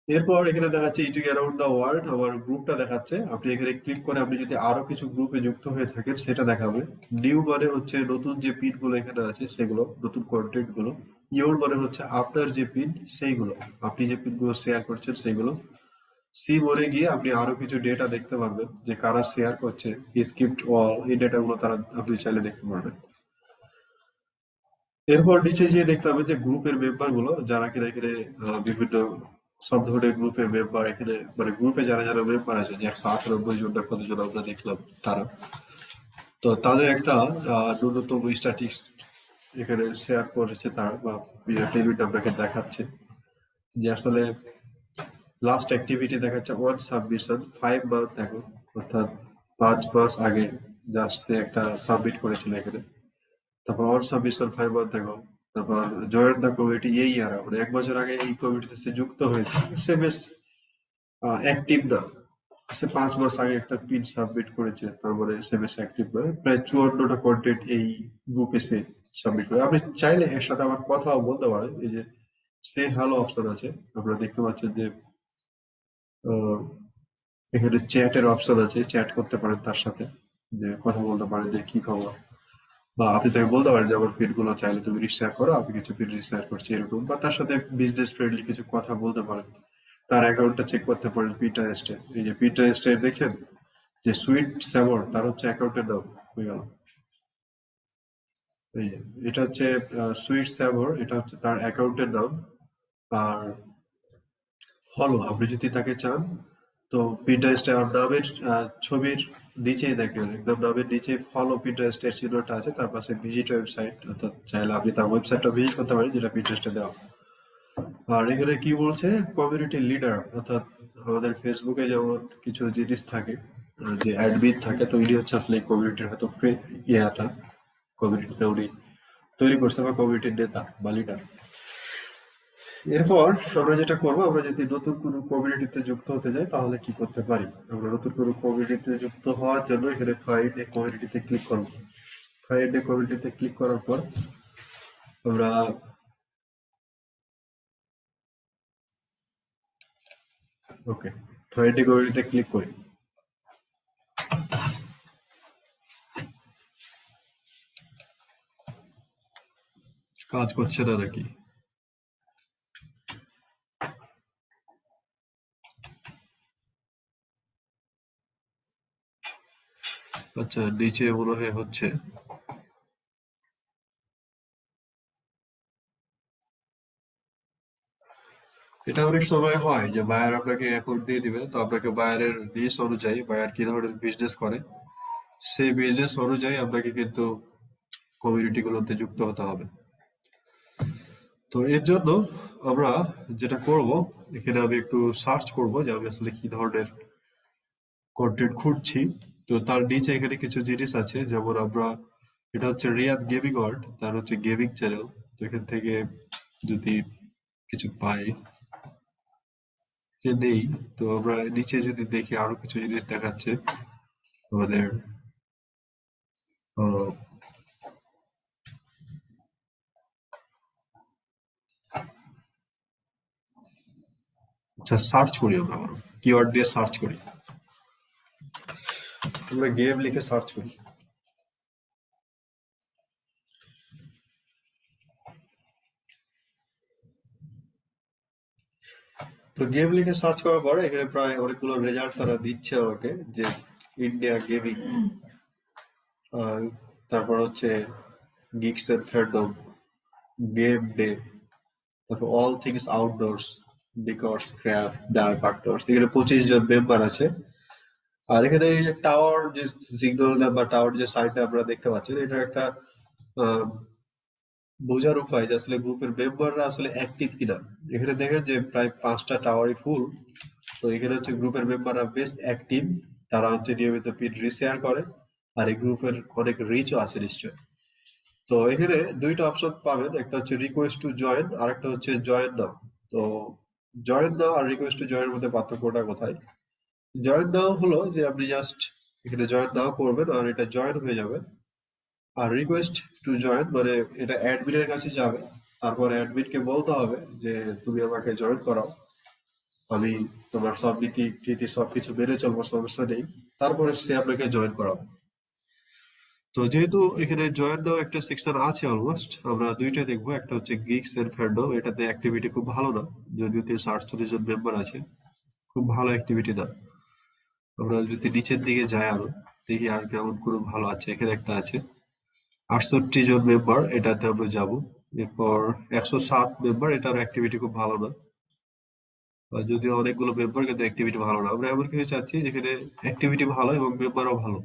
এরপর এখানে দেখাচ্ছে ইটিং অ্যারাউন্ড দ্য ওয়ার্ল্ড, আমার গ্রুপটা দেখাচ্ছে। আপনি এখানে ক্লিক করে আপনি যদি আরো কিছু গ্রুপে যুক্ত হয়ে থাকেন সেটা দেখাবে। নিউ মানে হচ্ছে নতুন যে পিন গুলো এখানে আছে সেগুলো, নতুন কন্টেন্ট গুলো। ইওর মানে হচ্ছে আপনার যে পিন সেইগুলো, আপনি যে পিন গুলো শেয়ার করছেন সেইগুলো। সি মোড়ে গিয়ে আপনি আরো কিছু ডেটা দেখতে পারবেন, যে কারা শেয়ার করছে, স্ক্রিপ্ট অল, এই ডেটাগুলো তারা আপনি চাইলে দেখতে পারবেন। এরপর নিচে গিয়ে দেখতে হবে যে গ্রুপের মেম্বার গুলো যারা কিনা এখানে বিভিন্ন সব ধরনের গ্রুপের মেম্বার, এখানে মানে গ্রুপে যারা যারা মেম্বার আছে, যে 198 জন না কতজন আমরা দেখলাম তারা, তো তাদের একটা ন্যূনতম স্ট্যাটিস্টিক্স এখানে শেয়ার করেছে তারা, বা টেবিল আপনাকে দেখাচ্ছে যে আসলে লাস্ট অ্যাক্টিভিটি দেখাচ্ছে ওয়ান সাবমিশন 5 মান্থ এখন, অর্থাৎ 5 মাস আগে জাস্ট একটা সাবমিট করেছিল এখানে। তারপর অন সাবমিশন 5 মান্থ দেখো। তারপর জয়েন দ্য কমিটি এই ইয়ার, মানে 1 বছর আগে এই কমিটিতে সে যুক্ত হয়েছে, সে বেশ অ্যাক্টিভ না। সে 5 মাস আগে একটা পিন সাবমিট করেছে, তার মানে সে বেশ অ্যাক্টিভ নয়। প্রায় 54টা কন্টেন্ট এই গ্রুপে সে সাবমিট করে। আপনি চাইলে এর সাথে আমার কথাও বলতে পারেন, এই যে সে হ্যালো অপশন আছে, আপনারা দেখতে পাচ্ছেন যে আহ, এখানে চ্যাটের অপশন আছে, চ্যাট করতে পারেন তার সাথে, যে কথা বলতে পারেন যে কি খবর, বা আপনি তাকে বলতে পারেন যে আমার ফিড গুলো চাইলে তুমি রিশেয়ার করো, আমি কিছু ফিড রিশেয়ার করছি এরকম, বা তার সাথে বিজনেস ফ্রেন্ডলি কিছু কথা বলতে পারেন। তার অ্যাকাউন্টটা চেক করতে পারেন পিন্টারেস্টে, এই যে পিন্টারেস্টে দেখছেন যে সুইট স্যামর, তার হচ্ছে অ্যাকাউন্টের নাম হয়ে গেল। এই যে এটা হচ্ছে সুইট স্যামর, এটা হচ্ছে তার অ্যাকাউন্টের নাম। আর ফলো আপনি যদি তাকে চান, তো পিন্টারেস্টে আর নামের ছবির নিচেই দেখেন, একদম নামের নিচে ফলো পিন্টারেস্টের চিহ্নটা আছে, তার পাশে ভিজিট ওয়েবসাইট, অর্থাৎ চাইলে আপনি তার ওয়েবসাইটটা ভিজিট করতে পারেন, যেটা পিন্টারেস্টে দেওয়া। আর এখানে কি বলছে, কমিউনিটি লিডার, অর্থাৎ আমাদের ফেসবুকে যেমন কিছু জিনিস থাকে, যে অ্যাডমিন থাকে, তো ইনি হচ্ছে আসলে এই কমিউনিটির হয়তো ইয়াটা, কমিউনিটিতে উনি তৈরি করছে, বা কমিউনিটির নেতা বা লিডার। এরপর আমরা যেটা করবো, আমরা যদি নতুন কোনো কমিউনিটিতে যুক্ত হতে যাই তাহলে কি করতে পারি। আমরা নতুন কোনো কমিউনিটিতে যুক্ত হওয়ার জন্য এখানে ফাইন্ড এ কমিউনিটিতে ক্লিক করবো। ফাইন্ড এ কমিউনিটিতে ক্লিক করার পর আমরা ওকে ফাইন্ড এ কমিউনিটিতে ক্লিক করি। কাজ করছে না নাকি? আচ্ছা, নিচে মনে হয় হচ্ছে। এটা অনেক সময় হয় যে বায়ার আপনাকে অ্যাকাউন্ট দিয়ে দিবে, তো আপনাকে বায়ারের নিজ অনুযায়ী, বায়ার কি ধরনের বিজনেস করে সেই বিজনেস অনুযায়ী আপনাকে কিন্তু কমিউনিটি গুলোতে যুক্ত হতে হবে। তো এর জন্য আমরা যেটা করব, এখানে আমি একটু সার্চ করব যে আমি আসলে কি ধরনের কন্টেন্ট খুঁজছি। তো তার নিচে এখানে কিছু জিনিস আছে, যেমন আমরা, এটা হচ্ছে রিয়াদ গেমিং ওয়ার্ল্ড, তার হচ্ছে গেমিং চ্যানেল। তো এখান থেকে যদি কিছু পাই, যে নেই, তো আমরা নিচে যদি দেখি আরো কিছু জিনিস দেখাচ্ছে আমাদের। আহ, আচ্ছা, সার্চ করি আমরা, আবার কিওয়ার্ড দিয়ে সার্চ করি, আমরা গেম লিখে সার্চ করি। তো তো গেম লিখে সার্চ করার পরে এখানে প্রায় অনেকগুলো রেজাল্ট তারা দিচ্ছে আমাকে, যে ইন্ডিয়া গেমিং, আর তারপর হচ্ছে gigs and fandom, game day, তারপর all things outdoors, decors, craft, dark outdoors. এখানে 25 জন মেম্বার আছে। আর এখানে এই যে টাওয়ার যে সিগন্যালটা বা টাওয়ার যে সাইনটা আপনারা দেখতে পাচ্ছেন, এটা একটা আহ, বোঝার উপায় যে আসলে গ্রুপের মেম্বাররা আসলে অ্যাক্টিভ কিনা। এখানে দেখেন যে প্রায় 5টা টাওয়ারই ফুল। তো এখানে হচ্ছে গ্রুপের মেম্বাররা বেশ অ্যাক্টিভ, তারা হচ্ছে নিয়মিত পিন রিশেয়ার করে, আর এই গ্রুপের অনেক রিচও আছে নিশ্চয়। তো এখানে দুইটা অপশন পাবেন, একটা হচ্ছে রিকোয়েস্ট টু জয়েন আর একটা হচ্ছে জয়েন নাও। তো জয়েন নাও আর রিকোয়েস্ট টু জয়েনের মধ্যে পার্থক্যটা কোথায়? জয়েন নাও হলো যে আপনি জাস্ট এখানে জয়েন নাও করবেন আর এটা জয়েন হয়ে যাবে। আর রিকোয়েস্ট টু জয়েন মানে এটা অ্যাডমিনের কাছে যাবে, তারপর অ্যাডমিনকে বলতে হবে যে তুমি আমাকে জয়েন করাও, আমি তোমার সব নীতি টিতি সবকিছু মেনে চলবো, সমস্যা নেই, তারপরে সে আপনাকে জয়েন করাবে। তো যেহেতু এখানে জয়েন নাও একটা সেকশন আছে, অলমোস্ট আমরা দুইটা দেখবো। একটা হচ্ছে গিগস এন্ড ফ্যান্ডম, এটাতে অ্যাক্টিভিটি খুব ভালো না, যদিও 348 জন মেম্বার আছে, খুব ভালো অ্যাক্টিভিটি না। আমরা যদি নিচের দিকে যাই আরো দেখি আর কেমন কোনো ভালো আছে। এখানে একটা আছে 68 জন মেম্বার, এটাতে আমরা যাব। এরপর 107 মেম্বার, এটার অ্যাক্টিভিটি খুব ভালো না, যদিও অনেকগুলো মেম্বার, কিন্তু অ্যাক্টিভিটি ভালো না। আমরা এমন কিছু চাচ্ছি যেখানে অ্যাক্টিভিটি ভালো এবং মেম্বারও ভালো।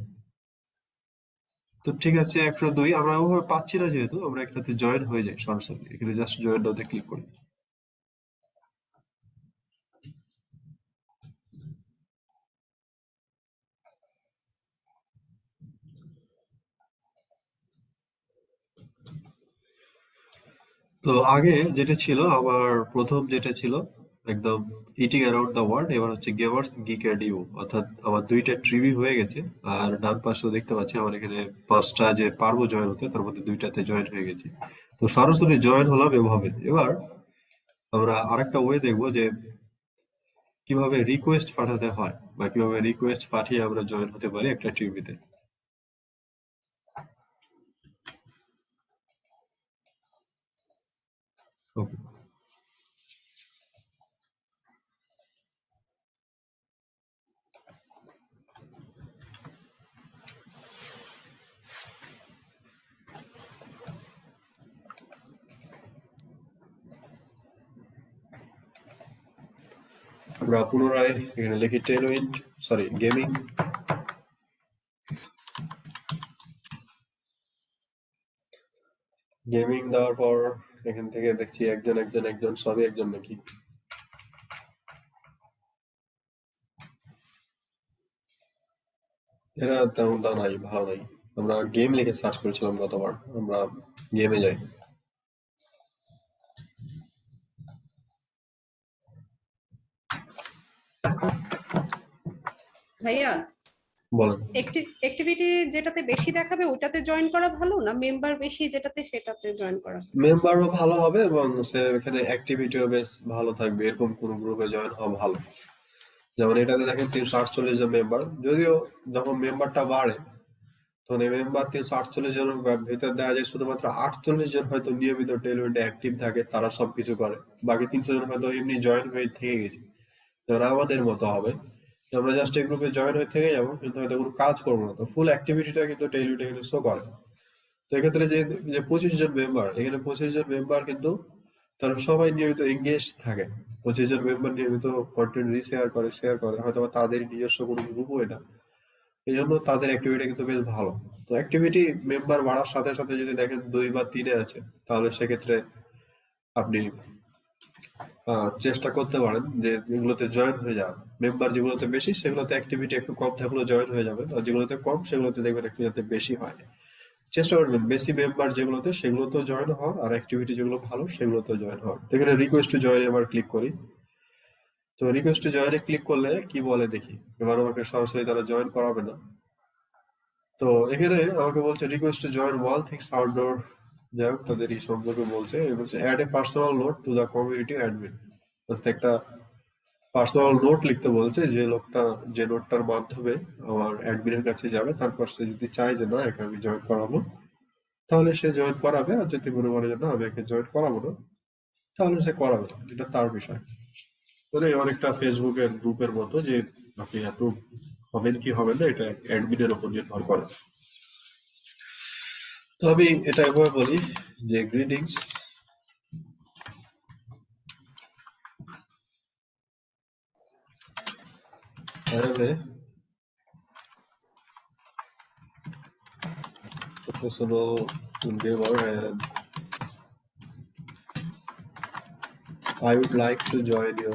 তো ঠিক আছে, 102 আমরা ওভাবে পাচ্ছি না, যেহেতু আমরা একটাতে জয়েন হয়ে যাই সরাসরি। এখানে জাস্ট জয়েন নাওতে ক্লিক করি। তো আগে যেটা ছিল, আমার প্রথম যেটা ছিল একদম ইটিং অ্যারাউন্ড দ্য ওয়ার্ল্ড, এবার হচ্ছে গেমার্স গিক এন্ড ইউ, অর্থাৎ আমার দুইটা ট্রিবি হয়ে গেছে। আর ডান পাশেও দেখতে পাচ্ছি আমার এখানে 5টা যে পারবো জয়েন হতে, তার মধ্যে 2টাতে জয়েন হয়ে গেছে। তো সরাসরি জয়েন হলাম এভাবে। এবার আমরা আরেকটা ওয়ে দেখবো যে কিভাবে রিকোয়েস্ট পাঠাতে হয়, বা কিভাবে রিকোয়েস্ট পাঠিয়ে আমরা জয়েন হতে পারি একটা ট্রিবিতে। ওকে, আমরা পুনরায় এখানে লিখি টেলউইন্ড, সরি গেমিং। গেমিং দেওয়ার পর এখান থেকে দেখছি একজন একজন একজন সবই একজন নাকি। এরা তেমনটা নাই, ভালো নাই। আমরা গেম লিখে সার্চ করেছিলাম গতবার, আমরা গেমে যাই।
ভাইয়া,
বলেন।
অ্যাক্টিভিটি যেটাতে বেশি দেখাবে ওটাতে জয়েন করা ভালো, না মেম্বার বেশি যেটাতে সেটাতে জয়েন করা?
মেম্বারও ভালো হবে এবং সে এখানে অ্যাক্টিভিটিও বেশ ভালো থাকবে, এরকম কোন গ্রুপে জয়েন হওয়া ভালো। যেমন এটাতে দেখেন 348 জন মেম্বার, যদিও যখন মেম্বারটা বাড়ে তখন এই মেম্বার 348 জনের ভিতর দেখা যায় শুধুমাত্র 48 জন হয়তো নিয়মিত টেলউইন্ডে অ্যাক্টিভ থাকে, তারা সবকিছু করে। বাকি 300 জন হয়তো এমনি জয়েন হয়ে থেকে গেছে। যেমন আমাদের মতো হবে, যে আমরা জাস্ট এই গ্রুপে জয়েন হয়ে থেকে যাবো, কিন্তু হয়তো কোনো কাজ করবো না। তো ফুল অ্যাক্টিভিটিটা কিন্তু টেলউইন্ডে এখানে শো করে। তো এক্ষেত্রে যে যে 25 জন মেম্বার, এখানে 25 জন মেম্বার কিন্তু তারা সবাই নিয়মিত এঙ্গেজ থাকে। 25 জন মেম্বার নিয়মিত কন্টেন্ট শেয়ার করে, হয়তো বা তাদের নিজস্ব কোনো গ্রুপও এটা, এই জন্য তাদের অ্যাক্টিভিটি কিন্তু বেশ ভালো। তো অ্যাক্টিভিটি মেম্বার বাড়ার সাথে সাথে যদি দেখেন 2 বা 3-এ আছে, তাহলে সেক্ষেত্রে আপনি চেষ্টা করতে পারেন যে এগুলোতে জয়েন হয়ে যাওয়ার। মেম্বার যেগুলোতে বেশি সেগুলোতে অ্যাক্টিভিটি একটু কম থাকলেও জয়েন হয়ে যাবে, আর যেগুলোতে কম সেগুলোতে দেখবেন একটু যাতে বেশি হয়। চেষ্টা করবেন বেশি মেম্বার যেগুলোতে সেগুলোতেও জয়েন হওয়ার, আর অ্যাক্টিভিটি যেগুলো ভালো সেগুলোতেও জয়েন হওয়ার। এখানে রিকোয়েস্ট টু জয়েন এবার ক্লিক করি। তো রিকোয়েস্ট টু জয়েনে ক্লিক করলে কি বলে দেখি। এবার আমাকে সরাসরি তারা জয়েন করাবে না। তো এখানে আমাকে বলছে request to join all things outdoor, যাই হোক তাদের এই সম্পর্কে বলছে। বলছে add a personal note to the community admin, একটা পার্সোনাল নোট লিখতে বলছে, যে নোটটার মাধ্যমে আমার অ্যাডমিনের কাছে যাবে। তারপর সে যদি চায় যে না একে আমি জয়েন করাবো, তাহলে সে জয়েন করাবে, আর যদি মনে করে যে না আমি একে জয়েন করাবো না, তাহলে সে করাবে না। এটা তার বিষয়। মানে অনেকটা ফেসবুকের গ্রুপের মতো যে আপনি অ্যাপ্রুভ হবেন কি হবেন না এটা অ্যাডমিনের উপর নির্ভর করে। তো আমি এটা এভাবে বলি যে greetings, I am a professional gamer and I would like to join you.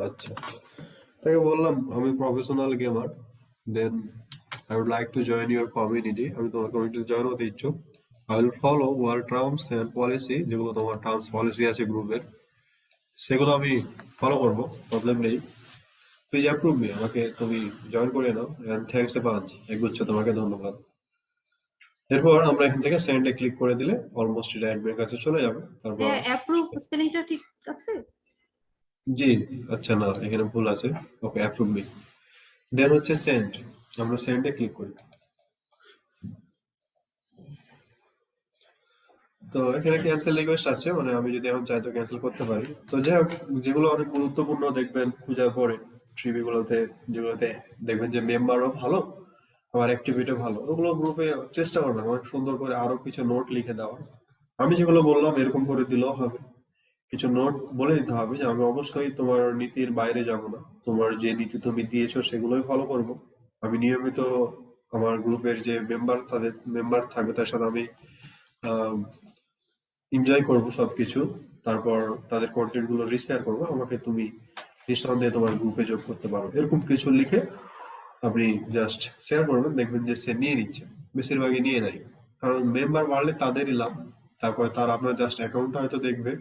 আচ্ছা, তাকে বললাম আমি professional gamer, then I would like to join your community, আমি তোমার কমিউনিটিতে জয়েন হতে ইচ্ছুক। I will follow your terms and policy, যেগুলো তোমার টার্মস পলিসি আছে গ্রুপের সেগুলো আমি ফলো করবো, প্রবলেম নেই। প্লিজ অ্যাপ্রুভ মি, আমাকে তুমি জয়েন করে নাও অ্যান্ড থ্যাঙ্কস এ বাঞ্চ, একগুচ্ছ তোমাকে ধন্যবাদ। এরপর আমরা এখান থেকে সেন্ডে ক্লিক করে দিলে অলমোস্ট এটা অ্যাডমিনের কাছে চলে যাবে। তারপর
অ্যাপ্রুভ স্পেলিংটা ঠিক আছে?
জি, আচ্ছা না এখানে ভুল আছে, ওকে অ্যাপ্রুভ মি, দেন হচ্ছে সেন্ড, আমরা সেন্ডে ক্লিক করি। তো এখানে ক্যান্সেল রিকোয়েস্ট আছে, মানে আমি যদি এখন চাই তো ক্যান্সেল করতে পারি। তো যাই হোক, যেগুলো অনেক গুরুত্বপূর্ণ দেখবেন খোঁজার পরে ট্রিবিগুলোতে, যেগুলোতে দেখবেন যে মেম্বারও ভালো আমার অ্যাক্টিভিটিও ভালো, ওগুলো গ্রুপে চেষ্টা করবেন অনেক সুন্দর করে আরো কিছু নোট লিখে দেওয়া। আমি যেগুলো বললাম এরকম করে দিলেও হবে, কিছু নোট বলে দিতে হবে যে আমি অবশ্যই তোমার নীতির বাইরে যাব না, তোমার যে নীতি তুমি দিয়েছো সেগুলোই ফলো করব। আমি নিয়মিত আমার গ্রুপের যে তাদের মেম্বার থাকবে তার সাথে আমি এনজয় করবো সবকিছু, তারপর তাদের কন্টেন্ট গুলো রিশেয়ার করবো, আমাকে তুমি নিঃসন্দেহে তোমার গ্রুপে যোগ করতে পারো, এরকম কিছু লিখে আপনি জাস্ট শেয়ার করবেন, দেখবেন যে সে নিয়ে নিচ্ছে, বেশিরভাগই নিয়ে নেয়। কারণ মেম্বার বাড়লে তাদেরই লাভ, তারপরে তার আপনার জাস্ট অ্যাকাউন্টটা হয়তো দেখবে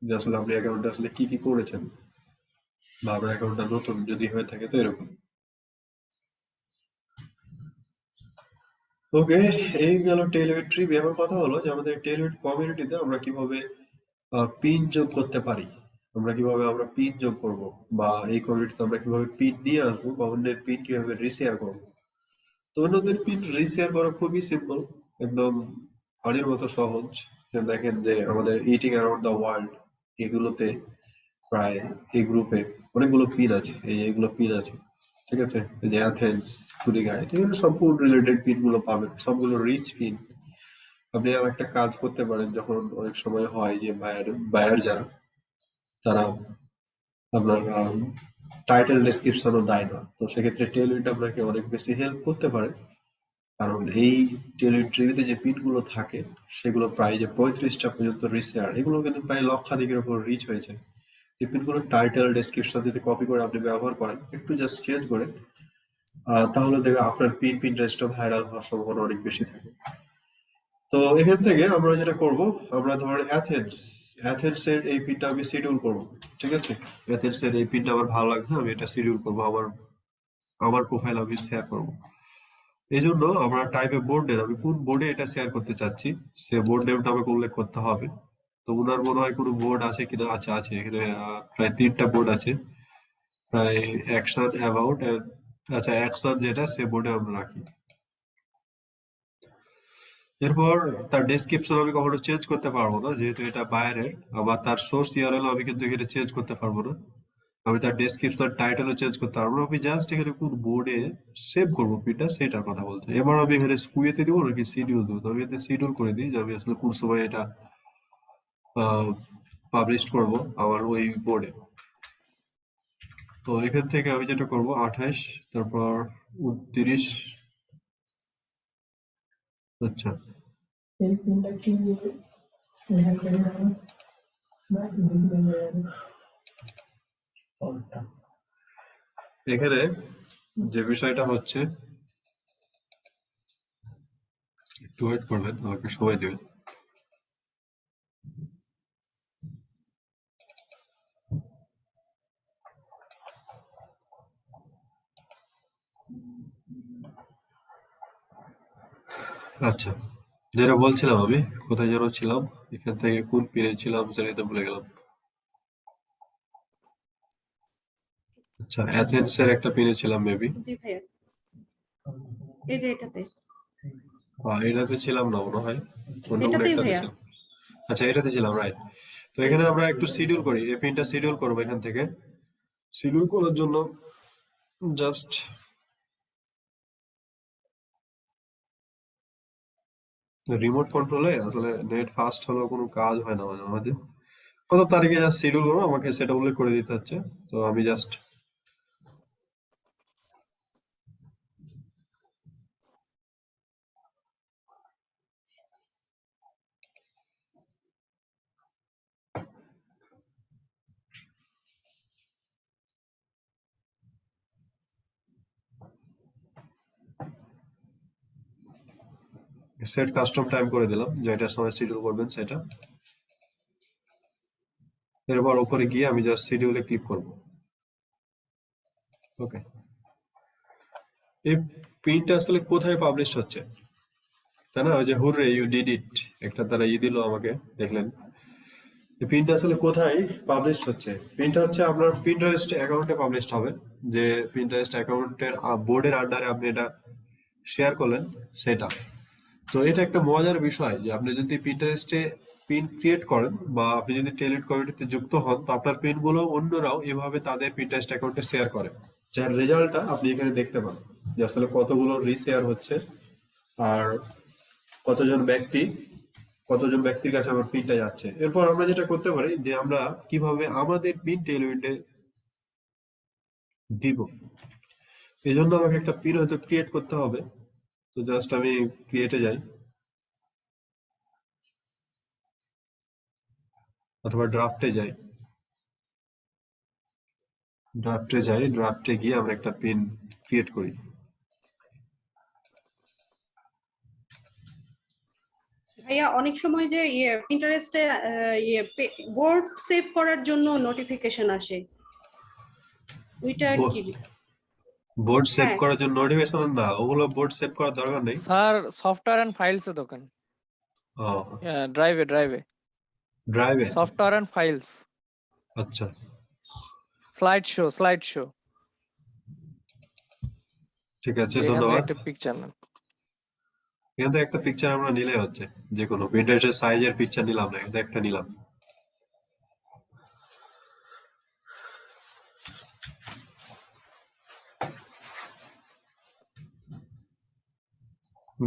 যে আসলে আপনি অ্যাকাউন্টে আসলে কি কি করেছেন, বা আপনার অ্যাকাউন্টটা নতুন যদি হয়ে থাকে তো এরকম। ওকে, এই গেল টেলউইড ট্রিপ। এখন কথা হলো যে আমাদের টেলউইড কমিউনিটিতে আমরা কিভাবে পিন যোগ করতে পারি, আমরা পিন যোগ করব, বা এই কমিউনিটিতে আমরা কিভাবে পিন নিয়ে আসবো, বা অন্যের পিন কিভাবে রিশেয়ার করবো। তো অন্যদের পিন রিশেয়ার করা খুবই সিম্পল, একদম পানির মতো সহজ। দেখেন যে আমাদের ইটিং অ্যারাউন্ড দ্য ওয়ার্ল্ড এগুলোতে প্রায়, এই গ্রুপে অনেকগুলো পিন আছে, এইগুলো পিন আছে, ঠিক আছে? এই যে অ্যাথেন্স, ফুডিগাই, ঠিক আছে, সব ফুড রিলেটেড পিন গুলো পাবেন, সবগুলো রিচ পিন। আপনি আর একটা কাজ করতে পারেন, যখন অনেক সময় হয় যে বায়ার যারা, তারা আপনার টাইটেল ডেসক্রিপশনও দেয় না, তো সেক্ষেত্রে টেলউইড আপনাকে অনেক বেশি হেল্প করতে পারে। কারণ এই টেলউইড ট্রিবিতে যে পিন গুলো থাকে সেগুলো প্রায় যে 35টা পর্যন্ত রিশেয়ার, এগুলো কিন্তু প্রায় লক্ষাধিকের উপর রিচ হয়েছে। এই পিনগুলো টাইটেল ডেসক্রিপশন যদি কপি করে আপনি ব্যবহার করেন, একটু জাস্ট চেঞ্জ করে, তাহলে দেখবে আপনার পিনটারেস্টটা ভাইরাল হওয়ার সম্ভাবনা অনেক বেশি থাকে। তো এখান থেকে আমরা যেটা করব, আমরা ধরেন অ্যাথেন্সের এই পিনটা আমি শিডিউল করব, ঠিক আছে? অ্যাথেন্সের এই পিনটা আমার ভালো লাগছে, আমি এটা শিডিউল করব, আমার প্রোফাইল আমি শেয়ার করব। এই জন্য আমরা টাইপে বোর্ড নেম, আমি কোন বোর্ডে এটা শেয়ার করতে চাচ্ছি সে বোর্ড নেমটা আমাকে উল্লেখ করতে হবে। তো ওনার মনে হয় কোনো বোর্ড আছে কিনা, আছে এখানে প্রায় 3টা বোর্ড আছে, প্রায় অ্যাকশন, অ্যাবাউট, আচ্ছা অ্যাকশন যেটা সে বোর্ডে আমরা রাখি। এরপর তার ডেসক্রিপশন আমি কখনো চেঞ্জ করতে পারবো না, যেহেতু এটা বাইরের। আবার তার সোর্স ইউআরএল আমি কিন্তু এখানে চেঞ্জ করতে পারবো না, আমি তার ডেসক্রিপশন টাইটেলও চেঞ্জ করতে পারবো না। আমি জাস্ট এখানে কোন বোর্ডে সেভ করবো পিনটা সেটার কথা বলতে। এবার আমি এখানে স্কুয়েতে দিব নাকি শিডিউল দেবো, তো আমি এতে শিডিউল করে দিই যে আমি আসলে কোন সময় এটা পাবলিশ করব আমার ওই বোর্ডে। তো এখান থেকে আমি যেটা করব 28, তারপর 29, আচ্ছা
এই পিনটা কি এখান থেকে না দেখবেন কোনটা
এখানে যে বিষয়টা হচ্ছে, একটু ওয়েট করবেন, আমাকে সময় দেবেন। আচ্ছা, যেটা বলছিলাম আমি, কোথায় যেন ছিলাম, এখান থেকে কোন পিনে ছিলাম সেটা তো ভুলে গেলাম। আচ্ছা, অ্যাথেন্সের একটা পিনে ছিলাম মেবি।
জি ভাইয়া, এই যে এটাতে,
এটাতে ছিলাম না মনে হয়, অন্য কোনো
এটাতেই
একটাতে
ভাইয়া।
ছিলাম। আচ্ছা, এটাতে ছিলাম, রাইট। তো এখানে আমরা একটু শিডিউল করি, এই পিনটা শিডিউল করবো। এখান থেকে শিডিউল করার জন্য জাস্ট রিমোট কন্ট্রোলে আসলে নেট ফাস্ট হলেও কোনো কাজ হয় না মাঝে মাঝে। কত তারিখে জাস্ট শিডিউল করবো আমাকে সেটা উল্লেখ করে দিতে হচ্ছে। তো আমি জাস্ট সেট কাস্টম টাইম করে দিলাম, যেটার সময় শিডিউল করবেন সেটা। এরপর উপরে গিয়ে আমি জাস্ট শিডিউলে ক্লিক করব। ওকে, এই প্রিন্টটা আসলে কোথায় পাবলিশ হচ্ছে, তাই না? ওই যে হুররে ইউ ডিড ইট, একটা তারা দিল আমাকে, দেখলেন? এই প্রিন্টটা আসলে কোথায় পাবলিশ হচ্ছে? প্রিন্টটা হচ্ছে আপনার পিন্টারেস্ট অ্যাকাউন্টে পাবলিশ হবে। যে পিন্টারেস্ট অ্যাকাউন্টের বোর্ডের আন্ডারে আপনি এটা শেয়ার করলেন সেটা। তো এটা একটা মজার বিষয় যে আপনি যদি পিন্টারেস্টে পিন ক্রিয়েট করেন বা আপনি যদি টেলিট কমিউনিটিতে যুক্ত হন, তো আপনার পিন গুলো অন্যরাও এভাবে তাদের পিন্টারেস্ট অ্যাকাউন্টে শেয়ার করে, যার রেজাল্টটা আপনি এখানে দেখতে পান যে আসলে কতগুলো রিশেয়ার হচ্ছে আর কতজন ব্যক্তি কতজন ব্যক্তির কাছে আমার পিনটা যাচ্ছে। এরপর আমরা যেটা করতে পারি যে আমরা কিভাবে আমাদের পিন টেলিউডে দিব, এই জন্য আমাকে একটা পিন হয়তো ক্রিয়েট করতে হবে। তো জাস্ট আমি ক্রিয়েটে যাই অথবা ড্রাফটে যাই। ড্রাফটে গিয়ে আমরা একটা পিন ক্রিয়েট করি।
ভাইয়া অনেক সময় যে পিন্টারেস্টে বোর্ড সেভ করার জন্য নোটিফিকেশন আসে, ওইটা কি?
বোর্ড সেভ
হ্যাঁ,
করার জন্য নোটিফিকেশন না, ওগুলো বোর্ড সেভ করার দরকার নেই।
স্যার সফটওয়্যার এন্ড ফাইলস এ দোকান ড্রাইভে
ড্রাইভে।
সফটওয়্যার এন্ড ফাইলস
আচ্ছা,
স্লাইড শো
ঠিক আছে,
এখান থেকে
ধন্যবাদ।
একটা পিকচার নেন।
এখান থেকে একটা পিকচার আমরা নিলে হচ্ছে, যে কোনো পিন্টারেস্টের সাইজের পিকচার নিলাম না, এটা একটা নিলাম।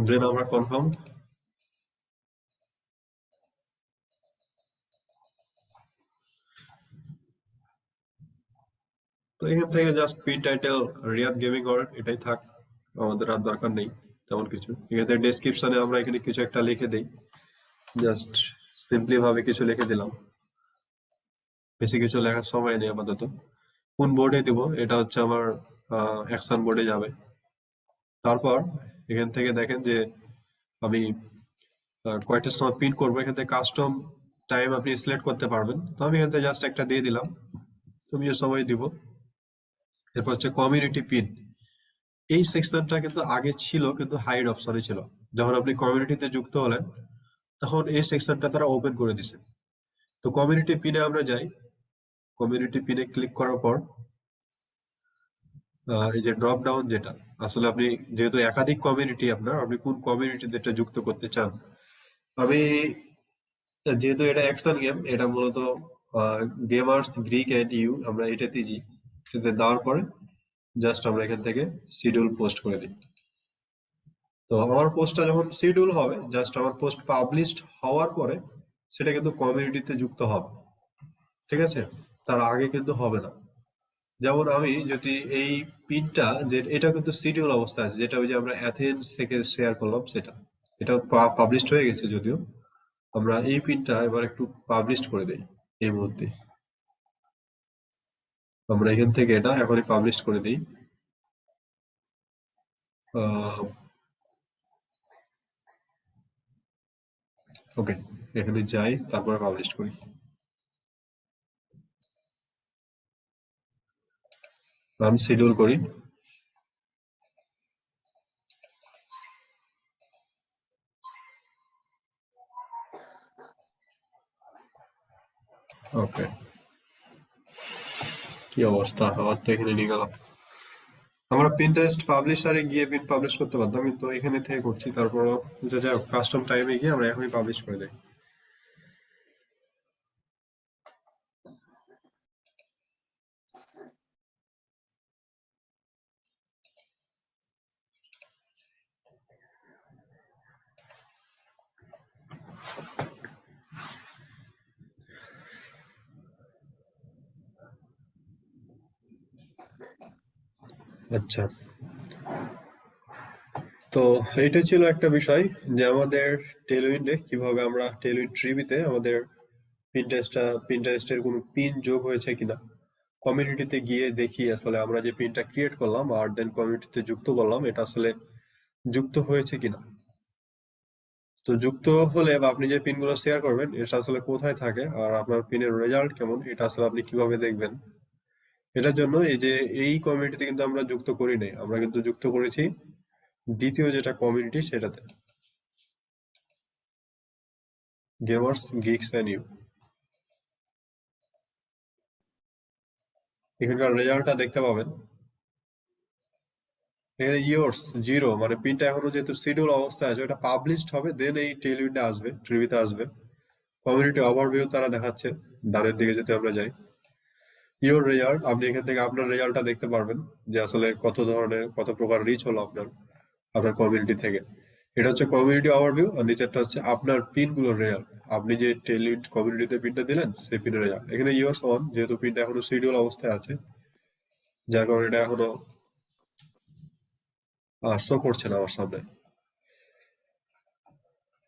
দেন আমরা কনফার্ম। তো এখান থেকে just pin title Riyad gaming world এটাই থাক, আমাদের আর দরকার নেই তেমন কিছু। এখান থেকে ডেসক্রিপশনে আমরা এখানে কিছু একটা লিখে দিই, জাস্ট সিম্পলি ভাবে কিছু লিখে দিলাম, বেশি কিছু লেখার সময় নেই আপাতত। কোন বোর্ডে দিব, এটা হচ্ছে আমার অ্যাকশন বোর্ডে যাবে। তারপর এখান থেকে দেখেন যে আমি কয়টার সময় পিন করবো, এখান থেকে কাস্টম টাইম আপনি সিলেক্ট করতে পারবেন। তো আমি এখান থেকে জাস্ট একটা দিয়ে দিলাম, তুমি এর সময় দিব। এরপর হচ্ছে কমিউনিটি পিন, এই সেকশনটা কিন্তু আগে ছিল কিন্তু হাইড অপশনে ছিল। যখন আপনি কমিউনিটিতে যুক্ত হলেন তখন এই সেকশনটা তারা ওপেন করে দিছে। তো কমিউনিটি পিনে আমরা যাই, কমিউনিটি পিনে ক্লিক করার পর এই যে ড্রপ ডাউন, যেটা আসলে আপনি যেহেতু একাধিক কমিউনিটি আপনার, আপনি কোন কমিউনিটিতে এটা যুক্ত করতে চান। আমি যেহেতু এটা অ্যাকশন গেম, এটা মূলত গেমার্স গ্রিক এন্ড ইউ, আমরা এটাতে যাই। এটাতে দেওয়ার পরে জাস্ট আমরা এখান থেকে শিডিউল পোস্ট করে দিই। তো আমার পোস্টটা যখন শিডিউল হবে, জাস্ট আমার পোস্ট পাবলিশড হওয়ার পরে সেটা কিন্তু কমিউনিটিতে যুক্ত হবে, ঠিক আছে? তার আগে কিন্তু হবে না। যেমন আমি যদি এই পিনটা, যে এটা কিন্তু শিডিউল অবস্থা আছে, যেটা ওই যে আমরা অ্যাথেন্স থেকে শেয়ার করলাম সেটা, এটা পাবলিশড হয়ে গেছে যদিও। আমরা এই পিনটা এবার একটু পাবলিশড করে দেই এই মুহূর্তে। আমরা এখান থেকে এটা এখনই পাবলিশ করে দিই। ওকে, এখানে যাই, তারপরে পাবলিশ করি। আমি শিডিউল করি। ওকে, কি অবস্থা, আমার তো এখানে নিয়ে গেলাম। আমরা পিন্টারেস্ট পাবলিশারে গিয়ে পিন পাবলিশ করতে পারতাম, কিন্তু এখানে থেকে করছি। তারপরও যাই হোক, কাস্টম টাইমে গিয়ে আমরা এখনই পাবলিশ করে দিই। আচ্ছা, তো এইটা ছিল একটা বিষয় যে আমাদের টেলউইন্ডে কিভাবে আমরা টেলউইন্ড ট্রিবিতে আমাদের পিন্টারেস্টের কোনো পিন যোগ হয়েছে কিনা কমিউনিটিতে গিয়ে দেখি আসলে আমরা যে পিনটা ক্রিয়েট করলাম আর দেন কমিউনিটিতে যুক্ত করলাম এটা আসলে যুক্ত হয়েছে কিনা। তো যুক্ত হলে বা আপনি যে পিনগুলো শেয়ার করবেন এটা আসলে কোথায় থাকে আর আপনার পিনের রেজাল্ট কেমন এটা আসলে আপনি কিভাবে দেখবেন। এটার জন্য এই কমিউনিটিতে কিন্তু আমরা যুক্ত করি নাই, আমরা কিন্তু যুক্ত করেছি দ্বিতীয় যেটা কমিউনিটি সেটাতে, গেমার্স গিকস এন্ড ইউ। এখানকার রেজাল্টটা দেখতে পাবেন। এখানে ইয়ার্স 0, মানে পিনটা এখনো যেহেতু শিডিউল অবস্থায় আছে, ওটা পাবলিশড হবে দেন এই টেলউইন্ডে আসবে, ট্রিবিতে আসবে। কমিউনিটি ওভারভিউ তারা দেখাচ্ছে ডানের দিকে যদি আমরা যাই। ইওর রেজাল্ট, আপনি এখান থেকে আপনার রেজাল্টটা দেখতে পারবেন যে আসলে কত প্রকার রিচ হলো আপনার কমিউনিটি থেকে। এটা হচ্ছে কমিউনিটি ওভারভিউ, আর নিচেরটা হচ্ছে আপনার পিনগুলোর রেজাল্ট। আপনি যে টেলউইন্ড কমিউনিটিতে পিনটা দিলেন সেই পিনের রেজাল্ট। এখানে ইয়ার্স 1, যেহেতু পিনটা এখনো শিডিউল অবস্থায় আছে যার কারণে এটা এখনো শো করছে না আমার সামনে।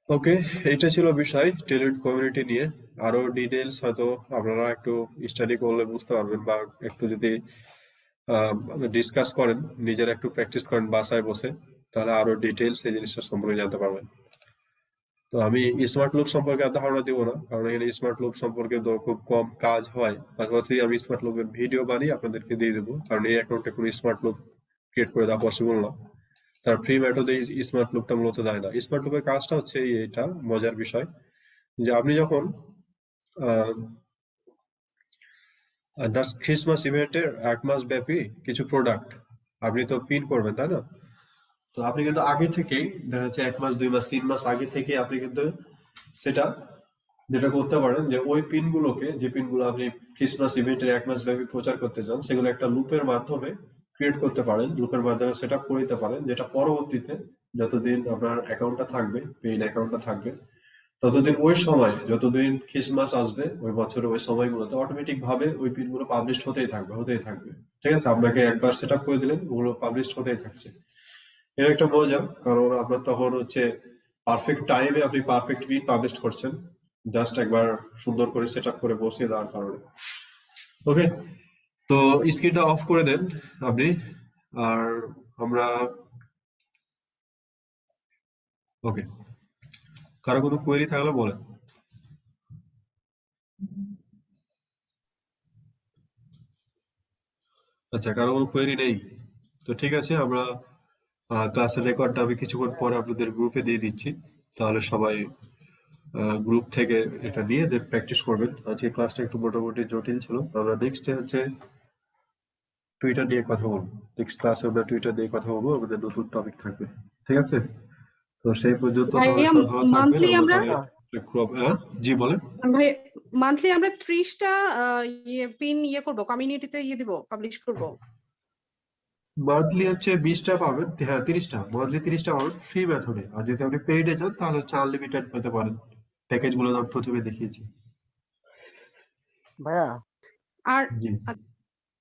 ওকে, এটা ছিল বিষয় টেলউইন্ড কমিউনিটি নিয়ে। আরো ডিটেলস হয়তো আপনারা একটু স্টাডি করলে বুঝতে পারবেন, বা একটু যদি ডিসকাস করেন, নিজেরা একটু প্র্যাকটিস করেন বাসায় বসে, তাহলে আরো ডিটেলস এই জিনিসটা সম্পর্কে জানতে পারবেন। তো আমি স্মার্ট লুপ সম্পর্কে এত ধারণা দিব না, কারণ এখানে স্মার্ট লুপ সম্পর্কে তো খুব কম কাজ হয়। পাশাপাশি আমি স্মার্ট লুপের ভিডিও বানিয়ে আপনাদেরকে দিয়ে দেবো, কারণ এই অ্যাকাউন্টে কোনো স্মার্ট লুপ ক্রিয়েট করে দেওয়া পসিবল না। তার ফ্রি মেথডে স্মার্ট লুপটা মূলত দেয় না। স্মার্ট লুপের কাজটা হচ্ছে এটা মজার বিষয় যে আপনি যখন ক্রিসমাস ইভেন্টের 1 মাস ব্যাপী কিছু প্রোডাক্ট আপনি তো পিন করবেন, তাই না? তো আপনি কিন্তু আগে থেকেই দেখা যাচ্ছে 1 মাস 2 মাস 3 মাস আগে থেকে আপনি কিন্তু সেটা যেটা করতে পারেন যে ওই পিনগুলোকে, যে পিনগুলো আপনি ক্রিসমাস ইভেন্টের 1 মাস ব্যাপী প্রচার করতে চান, সেগুলো একটা লুপের মাধ্যমে ক্রিয়েট করতে পারেন, লুপের মাধ্যমে সেট আপ করে দিতে পারেন, যেটা পরবর্তীতে যতদিন আপনার অ্যাকাউন্টটা থাকবে, পেইড অ্যাকাউন্টটা থাকবে, ততদিন ওই সময় যতদিন ক্রিসমাস আসবে ওই বছরে ওই সময়গুলোতে অটোমেটিক ভাবে ওই পিনগুলো পাবলিশ হতেই থাকবে। ঠিক আছে, আপনাকে একবার সেট আপ করে দিলেন, ওগুলো পাবলিশ হতেই থাকছে। এর একটা মজা, কারণ আপনার তখন হচ্ছে পারফেক্ট টাইমে আপনি পারফেক্ট পিন পাবলিশ করছেন, জাস্ট একবার সুন্দর করে সেট আপ করে বসিয়ে দেওয়ার কারণে। ওকে, তো স্ক্রিনটা অফ করে দেন আপনি। আর আমরা ওকে, কারো কোনো কোয়েরি থাকলে বলেন। আচ্ছা, কারো কোনো কোয়েরি নেই? তো ঠিক আছে, আমরা ক্লাসের রেকর্ডটা আমি কিছুক্ষণ পরে আপনাদের গ্রুপে দিয়ে দিচ্ছি, তাহলে সবাই গ্রুপ থেকে এটা নিয়ে প্র্যাকটিস করবেন। আজকে ক্লাসটা একটু মোটামুটি জটিল ছিল। আমরা নেক্সট হচ্ছে টুইটার নিয়ে কথা বলবো। নেক্সট ক্লাসে আমরা টুইটার নিয়ে কথা বলবো, আমাদের নতুন টপিক থাকবে। ঠিক আছে, তো সেই পর্যন্ত তাহলে
ভাইয়া,
সবাই ভালো থাকবেন।
মান্থলি আমরা
জি বলেন।
ভাই, মান্থলি আমরা 30টা পিন করবো, কমিউনিটিতে দিব, পাবলিশ করব।
মান্থলি হচ্ছে 20টা পাবেন, হ্যাঁ 30টা, মান্থলি 30টা পাবেন ফ্রি মেথডে। আর যদি আপনি পেইডে যান তাহলে হচ্ছে আনলিমিটেড পেতে পারেন। প্যাকেজ গুলো আমি প্রথমে দেখিয়েছি।
ভাইয়া
আর
জি।